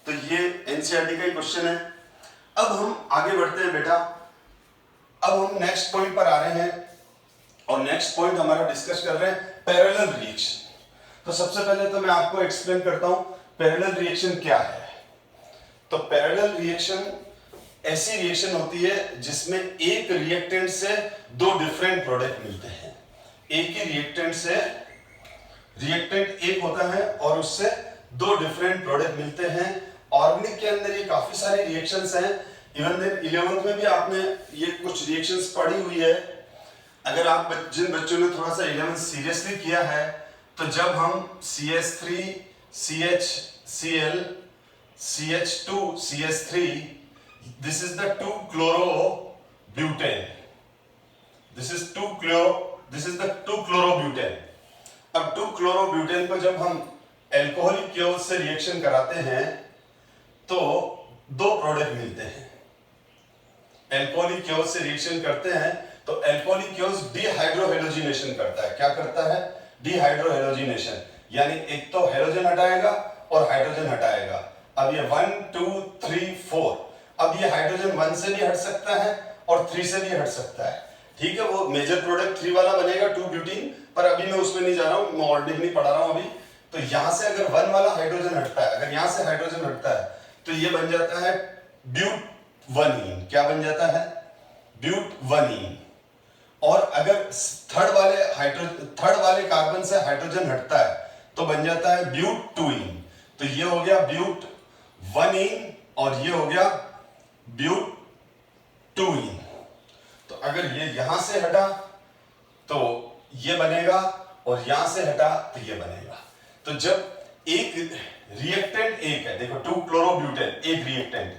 तो ये एनसीईआरटी का ही क्वेश्चन है। अब हम आगे बढ़ते हैं बेटा। अब हम नेक्स्ट पॉइंट पर आ रहे हैं और नेक्स्ट पॉइंट हमारा डिस्कस कर रहे हैं पैरेलल रिएक्शन। तो सबसे पहले तो मैं आपको एक्सप्लेन करता हूं पैरेलल रिएक्शन क्या है। तो पैरेलल रिएक्शन ऐसी रिएक्शन होती है जिसमें एक रिएक्टेंट से दो डिफरेंट प्रोडक्ट मिलते हैं। एक ही रिएक्टेंट से, रिएक्टेंट एक होता है और उससे दो डिफरेंट प्रोडक्ट मिलते हैं। ऑर्गेनिक के अंदर ये काफी सारे रिएक्शंस हैं। इवन 11th में भी आपने ये कुछ रिएक्शंस पढ़ी हुई है। अगर आप जिन बच्चों ने थोड़ा सा 11th सीरियसली किया है, तो जब हम CH3 CHCl CH2 CH3, this is the 2-chlorobutane, this is the 2-chlorobutane। अब 2-chlorobutane को जब हम एल्कोहलिक क्योर से रिएक्शन कराते हैं तो दो प्रोडक्ट मिलते हैं। एल्कोहलिक क्योर से रिएक्शन करते हैं तो एल्कोहलिक क्योर डिहाइड्रोहेलोजिनेशन करता है। क्या करता है? डिहाइड्रोहेलोजिनेशन, यानी एक तो हेलोजन हटाएगा और हाइड्रोजन हटाएगा। अब ये 1 2 3 4, अब ये हाइड्रोजन 1 से भी हट सकता है और 3 से भी हट सकता है। ठीक है, वो मेजर प्रोडक्ट 3 वाला बनेगा 2-ब्यूटीन, पर अभी मैं उसमें नहीं जा रहा हूं, मैं ऑर्गेनिक नहीं पढ़ा रहा हूं अभी। तो यहां से अगर 1 वाला हाइड्रोजन हटता है, अगर यहां से हाइड्रोजन हटता है तो ये बन जाता है ब्यूटवनीन। क्या बन जाता है? ब्यूटवनीन। और अगर थर्ड वाले कार्बन से हाइड्रोजन हटता है तो बन जाता है ब्यूटूइन। तो ये हो गया ब्यूटवनीन और ये हो गया ब्यूटूइन। तो अगर ये यहां से हटा तो ये बनेगा और यहां से हटा तो ये बनेगा। तो जब एक रिएक्टेंट एक है, देखो 2-क्लोरोब्यूटेन एक रिएक्टेंट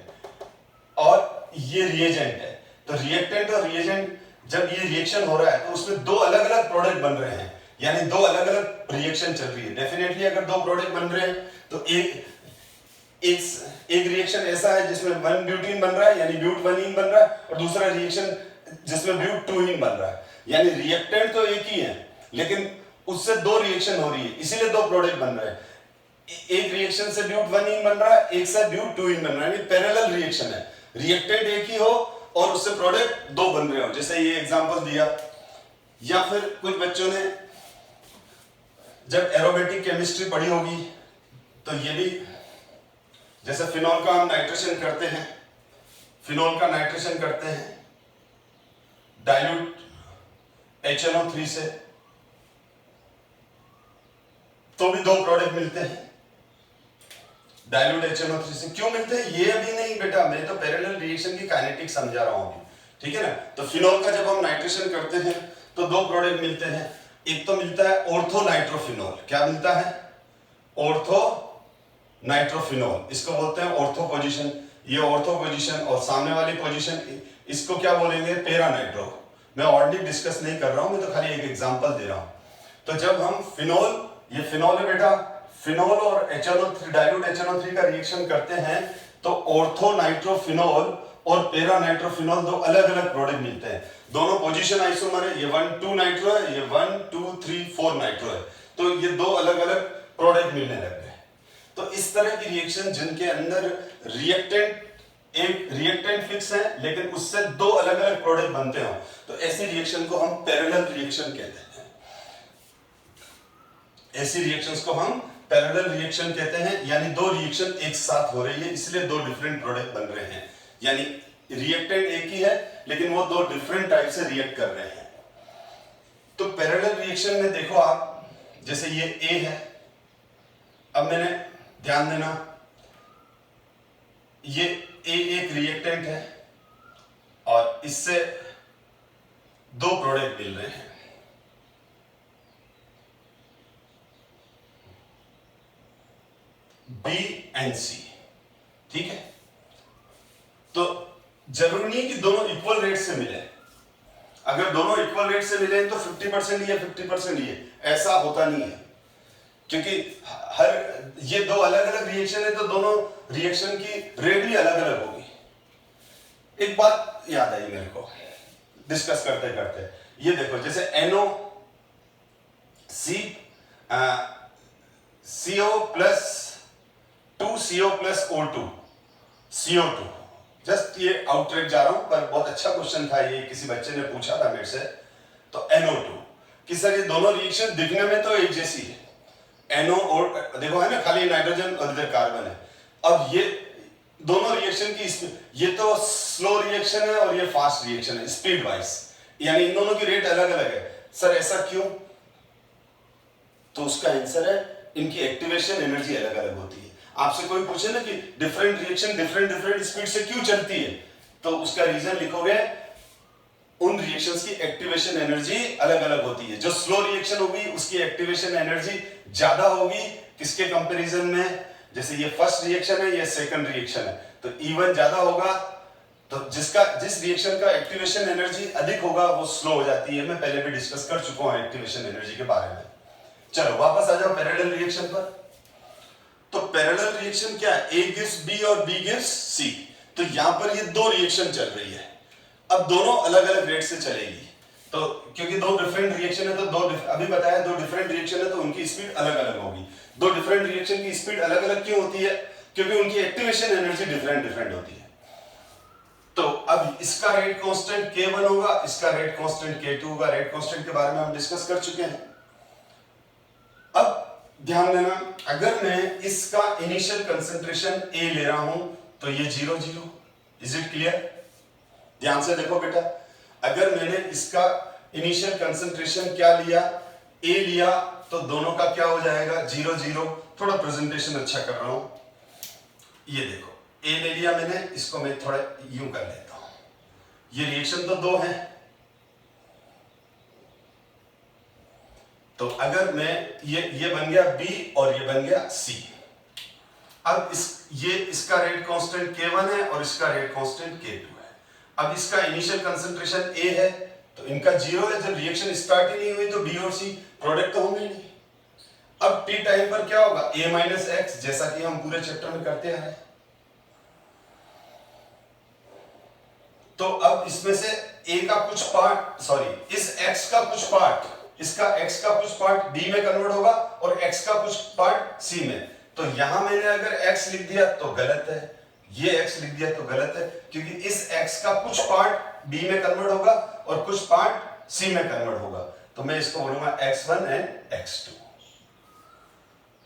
और ये रिएजेंट है, तो रिएक्टेंट और रिएजेंट जब ये रिएक्शन हो रहा है तो उसमें दो अलग अलग प्रोडक्ट बन रहे हैं, यानी दो अलग अलग रिएक्शन चल रही है। डेफिनेटली अगर दो प्रोडक्ट बन रहे हैं तो एक रिएक्शन ऐसा है जिसमें 1 ब्यूटीन बन रहा है यानी ब्यूटवनीन बन रहा है, और दूसरा रिएक्शन जिसमें ब्यूटूइन बन रहा है, यानी रिएक्टेंट तो एक ही है लेकिन उससे दो रिएक्शन हो रही है, इसीलिए दो प्रोडक्ट बन रहे हैं। एक रिएक्शन से ब्यूटवनीन बन रहा है, एक से ब्यूटूइन बन रहा है, यानी पैरेलल रिएक्शन है। रिएक्टेंट एक ही हो और उससे प्रोडक्ट दो बन रहे हो, जैसे ये एग्जांपल दिया। या फिर कुछ बच्चों ने जब एरोमेटिक केमिस्ट्री पढ़ी होगी तो ये भी, जैसे फिनॉल का हम नाइट्रेशन करते हैं, फिनॉल का नाइट्रेशन करते हैं डाइल्यूट HNO3 से, तो भी दो प्रोडक्ट मिलते हैं डाइल्यूट HNO3 से। क्यों मिलते हैं ये अभी नहीं बेटा, मैं तो पैरेलल रिएक्शन की काइनेटिक्स समझा रहा हूं अभी, ठीक है ना। तो फिनॉल का जब हम नाइट्रेशन करते हैं तो दो प्रोडक्ट मिलते हैं। एक तो मिलता है ऑर्थो नाइट्रोफिनॉल। क्या मिलता है? ऑर्थो नाइट्रोफिनॉल, इसको बोलते हैं ऑर्थो पोजीशन। ये ऑर्थो पोजीशन और सामने वाली पोजीशन, इसको क्या बोलेंगे? Para nitro. मैं ऑर्डिक डिस्कस नहीं कर रहा हूं, मैं तो खाली एक एग्जांपल दे रहा हूं। तो जब हम फिनॉल, ये फिनॉल है बेटा, फिनॉल और HNO3 डाइल्यूट HNO3 का रिएक्शन करते हैं तो ऑर्थो नाइट्रोफिनॉल और पैरा नाइट्रोफिनॉल दो अलग अलग प्रोडक्ट मिलते हैं। दोनों पोजीशन आइसोमर है, ये 1 2 नाइट्रो है, ये 1 2 3 4 नाइट्रो है। तो ये दो अलग अलग प्रोडक्ट मिलने लग गए। तो इस तरह की रिएक्शन जिनके अंदर एक रिएक्टेंट फिक्स है लेकिन उससे दो अलग अलग प्रोडक्ट बनते हो, तो ऐसी रिएक्शन को हम पैरेलल रिएक्शन कहते हैं। ऐसी रिएक्शंस को हम पैरेलल रिएक्शन कहते हैं, यानी दो रिएक्शन एक साथ हो रही है इसलिए दो डिफरेंट प्रोडक्ट बन रहे हैं। यानी रिएक्टेंट एक ही है लेकिन वो दो डिफरेंट टाइप से रिएक्ट कर रहे हैं। तो पैरेलल रिएक्शन में देखो आप, जैसे ये A है, अब मैंने ध्यान देना, ये A एक रिएक्टेंट है और इससे दो प्रोडक्ट मिल रहे हैं। B and C, ठीक है। तो जरूरी नहीं कि दोनों इक्वल रेट से मिले। अगर दोनों इक्वल रेट से मिले तो 50% ये 50% ये, ऐसा होता नहीं है, क्योंकि ये दो अलग अलग रिएक्शन है तो दोनों रिएक्शन की रेट भी अलग अलग होगी। एक बात याद आई मेरे को डिस्कस करते करते, ये देखो जैसे NO C CO plus 2CO plus O2 CO2। Just ये आउटरेट जा रहा हूं, पर बहुत अच्छा क्वेश्चन था ये, किसी बच्चे ने पूछा था मेरे से। तो NO2 कि सर ये दोनों रिएक्शन दिखने में तो एक जैसी है, NO और देखो है ना, खाली नाइट्रोजन और इधर कार्बन है। अब ये दोनों रिएक्शन की ये तो स्लो रिएक्शन है और ये फास्ट रिएक्शन है स्पीड वाइज, यानी इन दोनों की रेट अलग अलग है। सर ऐसा क्यों? तो उसका आंसर है इनकी एक्टिवेशन एनर्जी अलग अलग होती है। आपसे कोई पूछे ना कि डिफरेंट रिएक्शन डिफरेंट स्पीड से क्यों चलती है, तो उसका रीजन लिखोगे उन रिएक्शंस की एक्टिवेशन एनर्जी अलग अलग होती है। जो स्लो रिएक्शन होगी उसकी एक्टिवेशन एनर्जी ज्यादा होगी किसके कंपैरिजन में? जैसे ये फर्स्ट रिएक्शन है, ये सेकंड रिएक्शन है, तो E1 ज्यादा होगा, तो जिस रिएक्शन का एक्टिवेशन एनर्जी अधिक होगा वो स्लो हो जाती है। मैं पहले भी डिस्कस कर चुका हूं एक्टिवेशन एनर्जी के बारे में। चलो वापस आ जाओ पैरेलल रिएक्शन पर। तो पैरेलल रिएक्शन क्या है? A gives B और B gives C। तो यहां पर ये दो रिएक्शन चल रही है, अब दोनों अलग अलग रेट से चलेगी। तो क्योंकि दो डिफरेंट रिएक्शन है, तो अभी बताया दो डिफरेंट रिएक्शन है तो उनकी स्पीड अलग अलग होगी। दो डिफरेंट रिएक्शन की स्पीड अलग अलग क्यों होती है? क्योंकि उनकी एक्टिवेशन एनर्जी डिफरेंट होती है। तो अब इसका रेट कांस्टेंट K1 होगा, इसका रेट कांस्टेंट K2 होगा। रेट कांस्टेंट के बारे में हम डिस्कस कर चुके हैं। अब ध्यान देना, अगर मैं इसका इनिशियल कंसंट्रेशन A ले रहा हूं तो ये 0 इज इट क्लियर? ध्यान से देखो बेटा, अगर मैंने इसका इनिशियल कंसंट्रेशन क्या लिया, A लिया, तो दोनों का क्या हो जाएगा? 0 थोड़ा प्रेजेंटेशन अच्छा कर रहा हूं, ये देखो A ले लिया मैंने, इसको मैं थोड़ा यूं कर लेता हूं। ये रिएक्शन तो दो है, तो अगर मैं ये बन गया B और ये बन गया C। अब इसका रेट कांस्टेंट K1 है और इसका रेट कांस्टेंट K2 है। अब इसका इनिशियल कंसंट्रेशन A है, तो इनका 0 है। जब रिएक्शन स्टार्ट ही नहीं हुई तो B और C प्रोडक्ट तो होंगे नहीं। अब T टाइम पर क्या होगा? A माइनस एक्स, जैसा कि हम पूरे चैप्टर में करते हैं। तो अब इसमें से A का कुछ पार्ट, सॉरी इस X का कुछ पार्ट, इसका X का कुछ पार्ट B में कन्वर्ट होगा और X का कुछ पार्ट C में। तो यहां मैंने अगर X लिख दिया तो गलत है, ये X लिख दिया तो गलत है, क्योंकि इस X का कुछ पार्ट B में कन्वर्ट होगा और कुछ पार्ट C में कन्वर्ट होगा। तो मैं इसको बोलूंगा X1 एंड X2।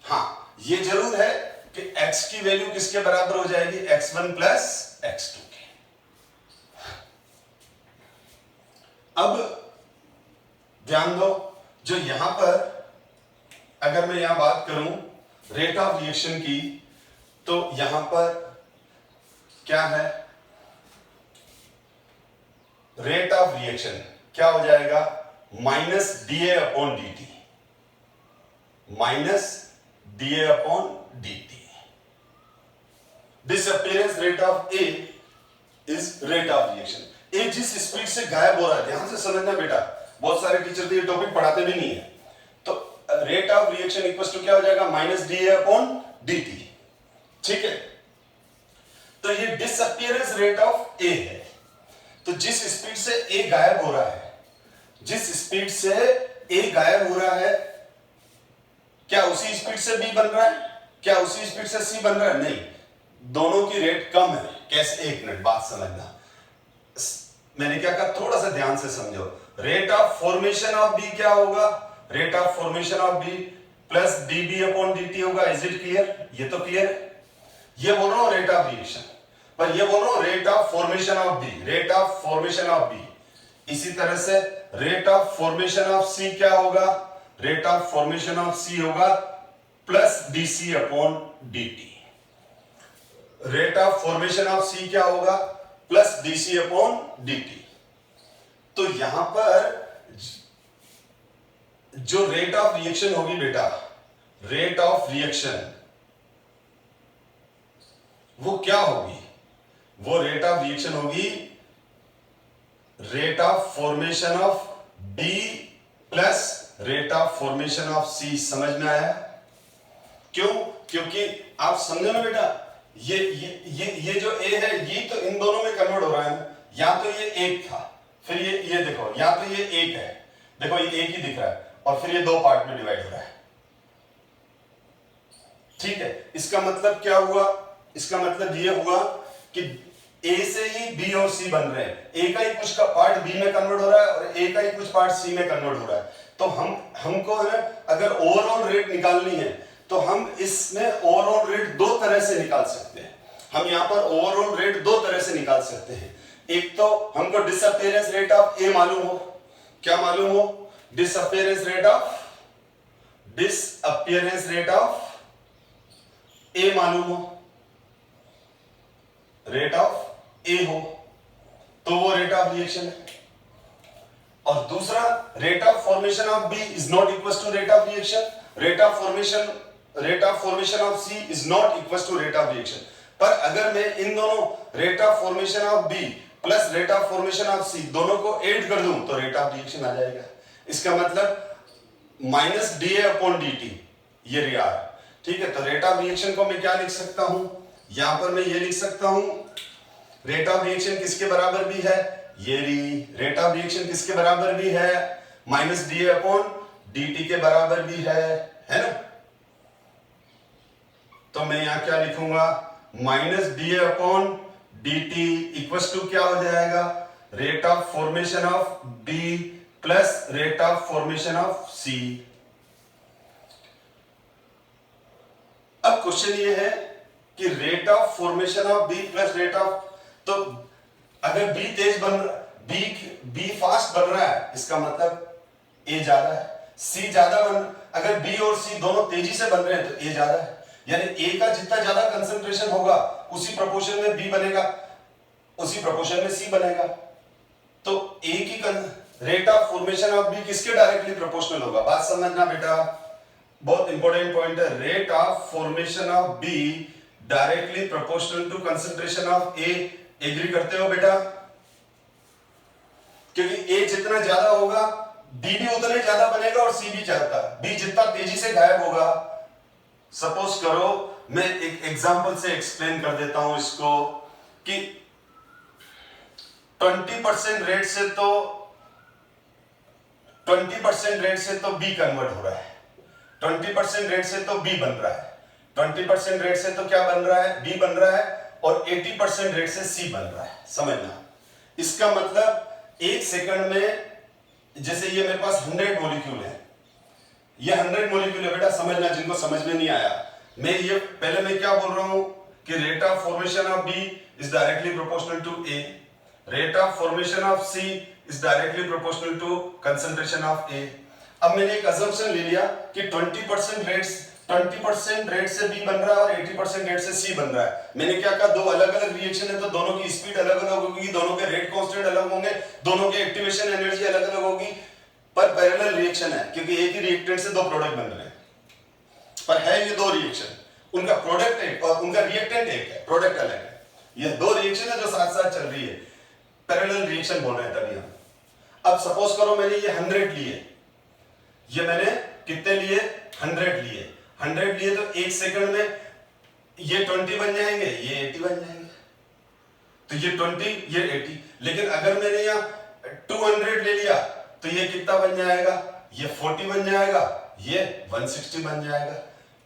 हाँ, ये जरूर है कि X की वैल्यू किसके बराबर हो जाएगी? X1 प्लस X2 के। अब ध्यान दो, जो यहां पर अगर मैं यहां बात करूं रेट ऑफ रिएक्शन की, तो यहां पर क्या है? रेट ऑफ रिएक्शन क्या हो जाएगा? Minus DA upon DT, minus DA upon DT। Disappearance rate of A is rate of reaction. A जिस स्पीड से गायब हो रहा है, ध्यान से समझना बेटा, बहुत सारे टीचर तो ये टॉपिक पढ़ाते भी नहीं है। तो rate of reaction equal to क्या हो जाएगा? Minus DA upon DT। ठीक है, तो ये डिसअपीयरेंस रेट ऑफ A है। तो जिस स्पीड से A गायब हो रहा है, जिस स्पीड से A गायब हो रहा है, क्या उसी स्पीड से B बन रहा है? क्या उसी स्पीड से C बन रहा है? नहीं, दोनों की रेट कम है। कैसे? एक मिनट बात समझना, मैंने क्या कहा, थोड़ा सा ध्यान से समझो। Rate of formation of B क्या होगा? Rate of formation of B plus dB upon dt होगा। Is it clear? ये तो क्लियर है। ये बोल रहा हूं रेट ऑफ रिएक्शन, पर ये बोल रहा हूं rate of formation of B, rate of formation of B। इसी तरह से rate of formation of C क्या होगा? Rate of formation of C होगा plus dC upon dt। Rate of formation of C क्या होगा? Plus dC upon dt। तो यहां पर जो रेट ऑफ रिएक्शन होगी बेटा, रेट ऑफ रिएक्शन वो क्या होगी? वो रेट ऑफ रिएक्शन होगी rate of formation of B plus rate of formation of C। समझ में आया? क्यों? क्योंकि आप समझो ना बेटा, ये जो A है, ये तो इन दोनों में कन्वर्ट हो रहा है ना। या तो ये एक था, फिर ये देखो, या तो ये एक है, देखो ये एक ही दिख रहा है, और फिर ये दो पार्ट में डिवाइड हो रहा है। ठीक है, इसका मतलब क्या हुआ, इसका मतलब ये हुआ कि ए से ही बी और सी बन रहे हैं, ए का ही कुछ का पार्ट बी में कन्वर्ट हो रहा है और ए का ही कुछ पार्ट सी में कन्वर्ट हो रहा है। तो हमको है अगर ओवरऑल रेट निकालनी है तो हम इसमें ओवरऑल रेट दो तरह से निकाल सकते हैं। हम यहाँ पर ओवरऑल रेट दो तरह से निकाल सकते हैं। एक तो हमको डिसअपियरेंस रेट ऑफ ए मालूम हो, क्या मालूम हो, डिसअपियरेंस रेट ऑफ ए मालूम हो, रेट ऑफ ए हो तो वो रेट ऑफ रिएक्शन है। और दूसरा rate of formation of B is not equal to rate of reaction, rate of formation of C is not equal to rate of reaction. पर अगर मैं इन दोनों rate of formation of B plus rate of formation of C दोनों को add कर दूं तो रेट ऑफ रिएक्शन आ जाएगा। इसका मतलब minus D A upon D T, ये रिया, ठीक है। तो रेट ऑफ रिएक्शन को मैं क्या लिख सकता हूं, यहां पर मैं ये लिख सकता हूं, रेट ऑफ रिएक्शन किसके बराबर भी है, ये रेट ऑफ रिएक्शन किसके बराबर भी है, minus D A upon D T के बराबर भी है ना। तो मैं यहां क्या लिखूंगा, minus D A upon D T equal to क्या हो जाएगा, rate of formation of B plus rate of formation of C. अब क्वेश्चन ये है कि rate of formation of B plus rate of, तो अगर बी तेज बन रहा, बी फास्ट बन रहा है इसका मतलब ए ज्यादा है, सी ज्यादा बन, अगर बी और सी दोनों तेजी से बन रहे हैं तो ए ज्यादा है, यानी ए का जितना ज्यादा कंसंट्रेशन होगा उसी प्रोपोर्शन में बी बनेगा, उसी प्रोपोर्शन में सी बनेगा। तो ए की rate of formation of B किसके डायरेक्टली प्रोपोर्शनल होगा, बात समझना बेटा, बहुत इंपॉर्टेंट पॉइंट है। Rate of formation of B directly proportional to concentration of A, agree करते हो बेटा, क्योंकि ए जितना ज्यादा होगा डी भी उतना ज्यादा बनेगा और सी भी ज्यादा, बी जितना तेजी से गायब होगा। सपोज करो मैं एक एग्जांपल से एक्सप्लेन कर देता हूं इसको कि 20% रेट से तो 20% रेट से तो बी कन्वर्ट हो रहा है, 20% रेट से तो बी बन रहा है, 20% रेट से तो क्या बन रहा है, बी बन रहा है, और 80% रेट से सी बन रहा है। समझना, इसका मतलब एक सेकंड में, जैसे ये मेरे पास 100 मॉलिक्यूल है, ये 100 मॉलिक्यूल है बेटा, समझना जिनको समझ में नहीं आया, मैं ये पहले मैं क्या बोल रहा हूं कि rate of formation of B is directly proportional to A, rate of formation of C is directly proportional to concentration of A. अब मैंने एक अजम्पशन ले लिया कि 20% रेट से बी बन रहा है और 80% रेट से सी बन रहा है। मैंने क्या कहा, दो अलग अलग रिएक्शन है तो दोनों की स्पीड अलग अलग होगी, दोनों के रेट कांस्टेंट अलग होंगे, दोनों के एक्टिवेशन एनर्जी अलग अलग होगी, पर पैरेलल रिएक्शन है क्योंकि एक ही रिएक्टेंट से दो प्रोडक्ट बन रहे हैं, पर है ये दो रिएक्शन, उनका प्रोडक्ट एक और उनका रिएक्टेंट एक है, प्रोडक्ट अलग है। ये दो रिएक्शन है जो साथ साथ चल रही है, पैरेलल रिएक्शन बोल रहे हैं तभी हम। अब सपोज करो मैंने ये 100 लिए, ये मैंने कितने लिए, 100 लिए, 100 लिए तो एक सेकंड में ये 20 बन जाएंगे, ये 80 बन जाएंगे, तो ये 20 ये 80। लेकिन अगर मैंने यहाँ 200 ले लिया तो ये कितना बन जाएगा, ये 40 बन जाएगा, ये 160 बन जाएगा,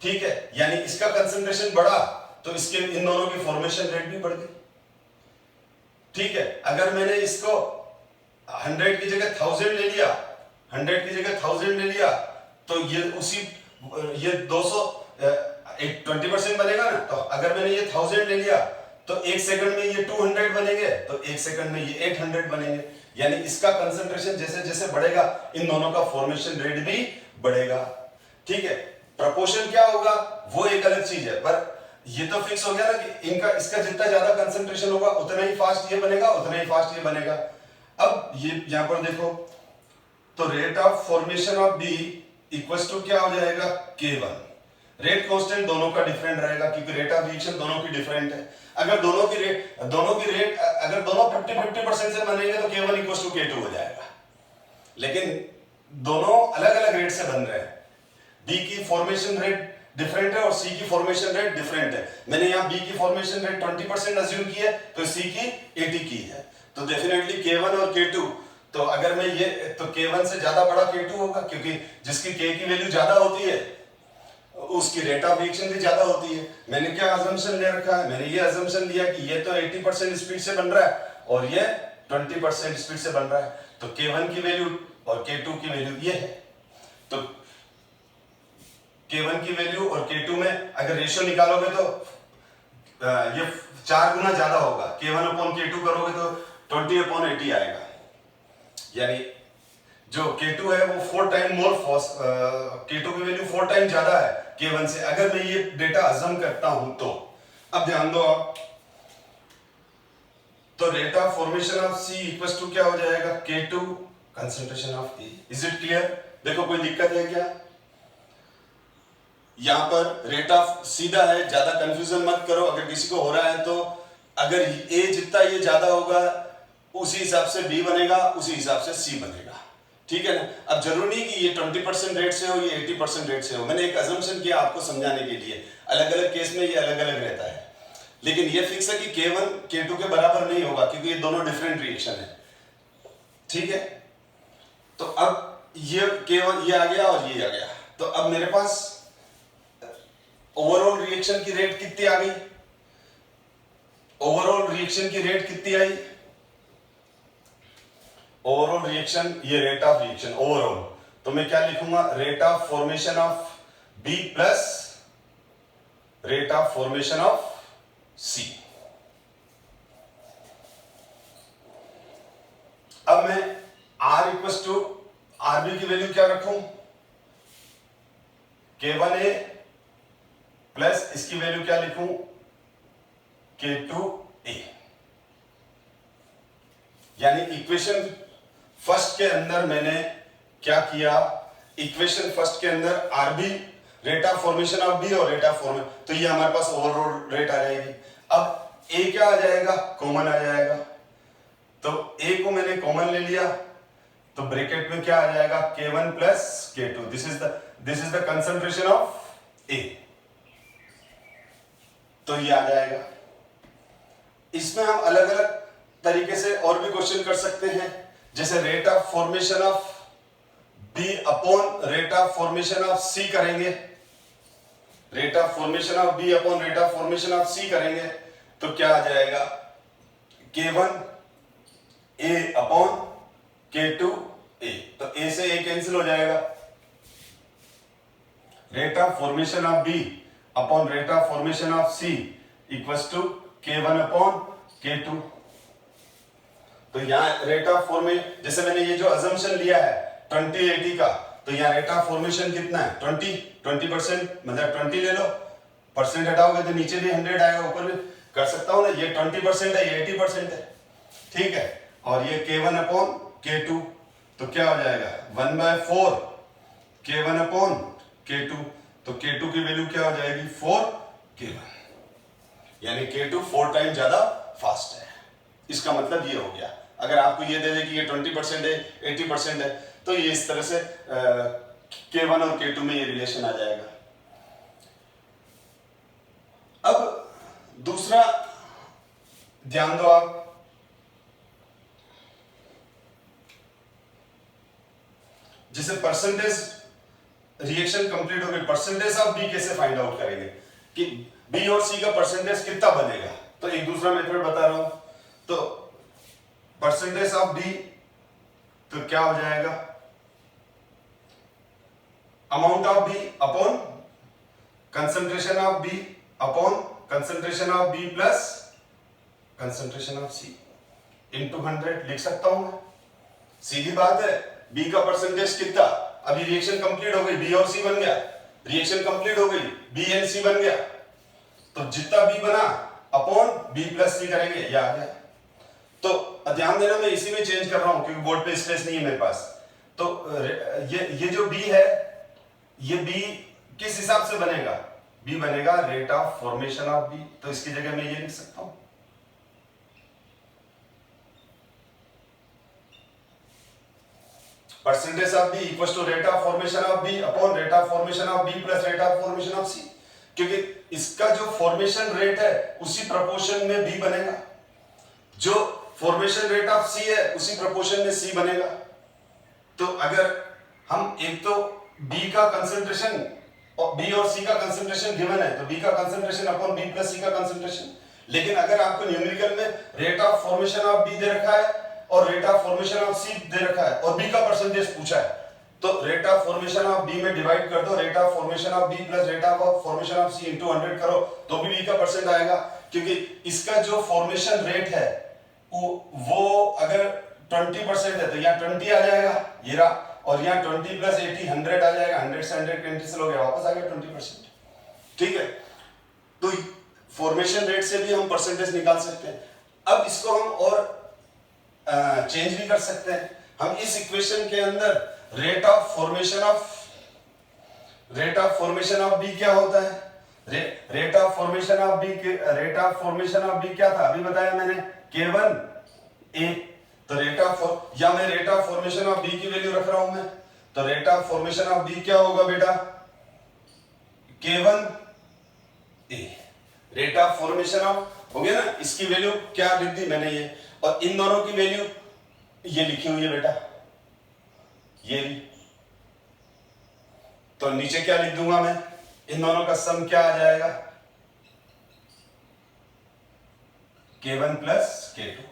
ठीक है। यानी इसका कंसंट्रेशन बढ़ा तो इसके इन दोनों की फॉर्मेशन रेट भी बढ़ गई, ठीक है। अगर मैंने इसको 100 की जगह 1000 ले लिया, 100 की जगह 1000 ले लिया तो ये उसी ये 200 20% बनेगा ना। तो अगर मैंने ये 1000 ले लिया तो एक सेकंड में ये 200 बनेंगे, तो एक सेकंड में ये 800 बनेंगे। यानी इसका कंसंट्रेशन जैसे जैसे बढ़ेगा इन दोनों का फॉर्मेशन रेट भी बढ़ेगा, ठीक है। प्रोपोर्शन क्या होगा वो एक अलग चीज है, पर ये तो फिक्स हो गया ना कि इनका इसका जितना ज्यादा कंसंट्रेशन होगा उतना ही फास्ट ये बनेगा, उतना ही फास्ट ये बनेगा। अब ये यहां पर देखो, तो rate of formation of B equals to क्या हो जाएगा, K1। रेट कांस्टेंट दोनों का डिफरेंट रहेगा क्योंकि रेट ऑफ रिएक्शन दोनों की डिफरेंट है। अगर दोनों की रेट अगर दोनों 50-50% से बनेंगे तो K1 इक्वल्स टू K2 हो जाएगा, लेकिन दोनों अलग अलग रेट से बन रहे हैं। बी की फॉर्मेशन रेट डिफरेंट है और सी की फॉर्मेशन रेट डिफरेंट है। मैंने यहाँ बी की फॉर्मेशन रेट 20% अज्यूम की है तो सी की 80 की है, तो डेफिनेटली K1 और K2, तो अगर मैं ये तो K1 से ज्यादा बड़ा K2 होगा क्योंकि जिसकी K की वैल्यू ज्यादा होती है उसकी रेट ऑफ रिएक्शन भी ज्यादा होती है। मैंने क्या अजम्पशन ले रखा है, मैंने ये अजम्पशन लिया कि ये तो 80% स्पीड से बन रहा है और ये 20% स्पीड से बन रहा है, तो K1 की वैल्यू और K2 की वैल्यू ये है। तो K1 की वैल्यू और K2 में अगर रेशियो निकालोगे तो ये 4 गुना ज्यादा होगा। K1 अपॉन K2 करोगे तो 20 अपॉन 80 आएगा, यानी जो K2 है वो 4 टाइम मोर K2 की वैल्यू 4 टाइम ज्यादा है K1 से, अगर मैं ये डेटा अजम करता हूं तो। अब ध्यान दो आप, तो rate of formation of C equals to क्या हो जाएगा, K2 concentration of E। Is it clear? देखो कोई दिक्कत है क्या? यहां पर रेट ऑफ सीधा है, ज्यादा कंफ्यूजन मत करो अगर किसी को हो रहा है तो। अगर A जितना ये ज्यादा होगा उसी हिसाब से B बनेगा, उसी हिसाब से C बनेगा, ठीक है ना। अब जरूरी नहीं कि ये 20% रेट से हो, ये 80% रेट से हो। मैंने एक अजम्पशन किया आपको समझाने के लिए, अलग अलग केस में ये अलग अलग रहता है, लेकिन ये फिक्स है कि K1 K2 के बराबर नहीं होगा क्योंकि ये दोनों डिफरेंट रिएक्शन है, ठीक है। तो अब ये K1 ये आ गया और ये आ गया, तो अब मेरे पास ओवरऑल रिएक्शन की रेट कितनी आ गई, ओवरऑल रिएक्शन की रेट कितनी आई, ओवरऑल रिएक्शन, ये रेट ऑफ रिएक्शन ओवरऑल, तो मैं क्या लिखूंगा, rate of formation of B plus rate of formation of C। अब मैं R इक्वल्स टू RB की वैल्यू क्या रखूं, K1A प्लस इसकी वैल्यू क्या लिखूं, K2A। यानी इक्वेशन फर्स्ट के अंदर मैंने क्या किया, इक्वेशन फर्स्ट के अंदर RB rate of formation of B और रेट ऑफ फॉर्मेशन, तो ये हमारे पास ओवरऑल रेट आ जाएगी। अब A क्या आ जाएगा, कॉमन आ जाएगा, तो A को मैंने कॉमन ले लिया, तो ब्रैकेट में क्या आ जाएगा, K1 plus K2। This is the concentration of A, तो ये आ जाएगा। इसमें हम अलग अलग तरीके से और भी क्वेश्चन कर सकते हैं, जैसे rate of formation of B upon rate of formation of C करेंगे, rate of formation of B upon rate of formation of C करेंगे, तो क्या आ जाएगा, K1A अपॉन K2A, तो A से A कैंसिल हो जाएगा, rate of formation of B upon rate of formation of C equals to K1 upon K2। तो यहां रेट ऑफ फॉर्मेशन, जैसे मैंने ये जो अजम्पशन लिया है 20-80 का, तो यहाँ रेट ऑफ फॉर्मेशन कितना है, 20%, मतलब 20 ले लो, परसेंट हटाओगे तो नीचे भी 100 आएगा, ऊपर भी कर सकता हूं ना, ये 20% है, ये 80% है, ठीक है। और ये K1 अपॉन K2, तो क्या हो जाएगा 1/4 K1 अपॉन K2, तो K2 की वैल्यू क्या हो जाएगी 4K1, यानी K2 4 टाइम ज्यादा फास्ट है। इसका मतलब ये हो गया, अगर आपको ये दे दे कि ये 20% है, 80% है, तो ये इस तरह से K1 और K2 में ये रिलेशन आ जाएगा। अब दूसरा ध्यान दो आप, जैसे परसेंटेज रिएक्शन कंप्लीट हो गई, परसेंटेज ऑफ B कैसे फाइंड आउट करेंगे कि B और C का परसेंटेज कितना बनेगा, तो एक दूसरा मेथड बता रहा हूं। तो परसेंटेज ऑफ B तो क्या हो जाएगा, amount of B upon concentration of B upon concentration of B plus concentration of C into 100 लिख सकता हूं मैं, सीधी बात है। B का परसेंटेज कितना, अभी रिएक्शन कंप्लीट हो गई, B और C बन गया, रिएक्शन कंप्लीट हो गई, B एंड C बन गया, तो जितना B बना अपॉन B प्लस C करेंगे, ये आ गया। तो ध्यान देना, मैं इसी में चेंज कर रहा हूं क्योंकि बोर्ड पे स्पेस नहीं है मेरे पास। तो ये जो B है, ये B किस हिसाब से बनेगा, B बनेगा rate of formation of B, तो इसकी जगह मैं ये लिख सकता हूं, percentage of B equals to rate of formation of B upon rate of formation of B plus rate of formation of C, क्योंकि इसका जो फॉर्मेशन रेट है उसी प्रोपोर्शन में B बनेगा, जो फॉर्मेशन रेट ऑफ C है उसी प्रोपोर्शन में C बनेगा। तो अगर हम एक तो B का कंसंट्रेशन और बी और सी का कंसंट्रेशन गिवन है, तो बी का concentration upon B plus C का कंसंट्रेशन। लेकिन अगर आपको न्यूमेरिकल में rate of formation of B दे रखा है और rate of formation of C दे रखा है और बी का परसेंटेज पूछा है, तो rate of formation of B में डिवाइड कर दो rate of formation of B plus rate of formation of C into 100 करो, तो भी बी का परसेंट आएगा, क्योंकि इसका जो फॉर्मेशन रेट है वो अगर 20% है तो यहाँ 20 आ जाएगा ये रहा, और यहाँ 20 प्लस 80 100 आ जाएगा, 100 से 120 से लोगे वापस आ गया 20%। ठीक है, तो फॉर्मेशन रेट से भी हम परसेंटेज निकाल सकते हैं। अब इसको हम और चेंज भी कर सकते हैं। हम इस इक्वेशन के अंदर rate of formation of B क्या होता है, rate of formation of B क्या था अभी बताया मैंने, K1A। तो रेट ऑफ, या मैं rate of formation of B की वैल्यू रख रहा हूं मैं, तो rate of formation of B क्या होगा बेटा, K1A। Rate of formation of हो गया ना, इसकी वैल्यू क्या लिख दी मैंने ये, और इन दोनों की वैल्यू ये लिखी हुई है बेटा, ये भी। तो नीचे क्या लिख दूंगा मैं, इन दोनों का सम क्या आ जाएगा, K1 प्लस K2।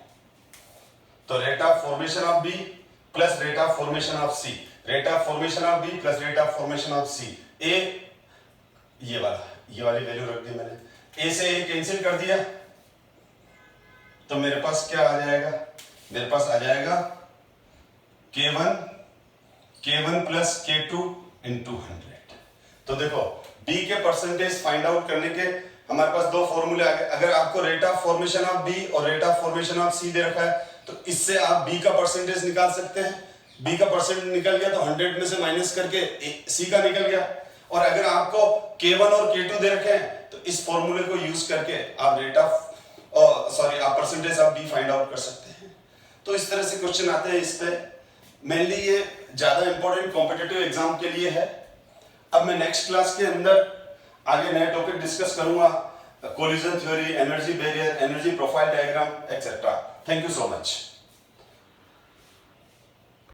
तो rate of formation of B plus rate of formation of C, rate of formation of B plus rate of formation of C. ए ये वाली वैल्यू रख दी मैंने, ए से ए कैंसिल कर दिया, तो मेरे पास क्या आ जाएगा, मेरे पास आ जाएगा K1 प्लस K2 इंटू 100। तो देखो B के परसेंटेज फाइंड आउट करने के हमारे पास दो फॉर्मूले आ गए। अगर आपको rate of formation of B और rate of formation of C दे रखा है, तो इससे आप B का परसेंटेज निकाल सकते हैं। B का परसेंटेज निकल गया तो 100 में से माइनस करके C का निकल गया। और अगर आपको K1 और K2 दे रखे हैं, तो इस फॉर्मूले को यूज करके आप आप percentage of B find out कर सकते हैं। तो इस तरह से क्वेश्चन आते हैं इस पे। मेनली ये ज्यादा इंपॉर्टेंट कॉम्पिटिटिव एग्जाम के लिए है। अब मैं नेक्स्ट क्लास के अंदर आगे नए टॉपिक डिस्कस करूंगा, collision theory, energy barrier, energy profile diagram etcetera. Thank you so much.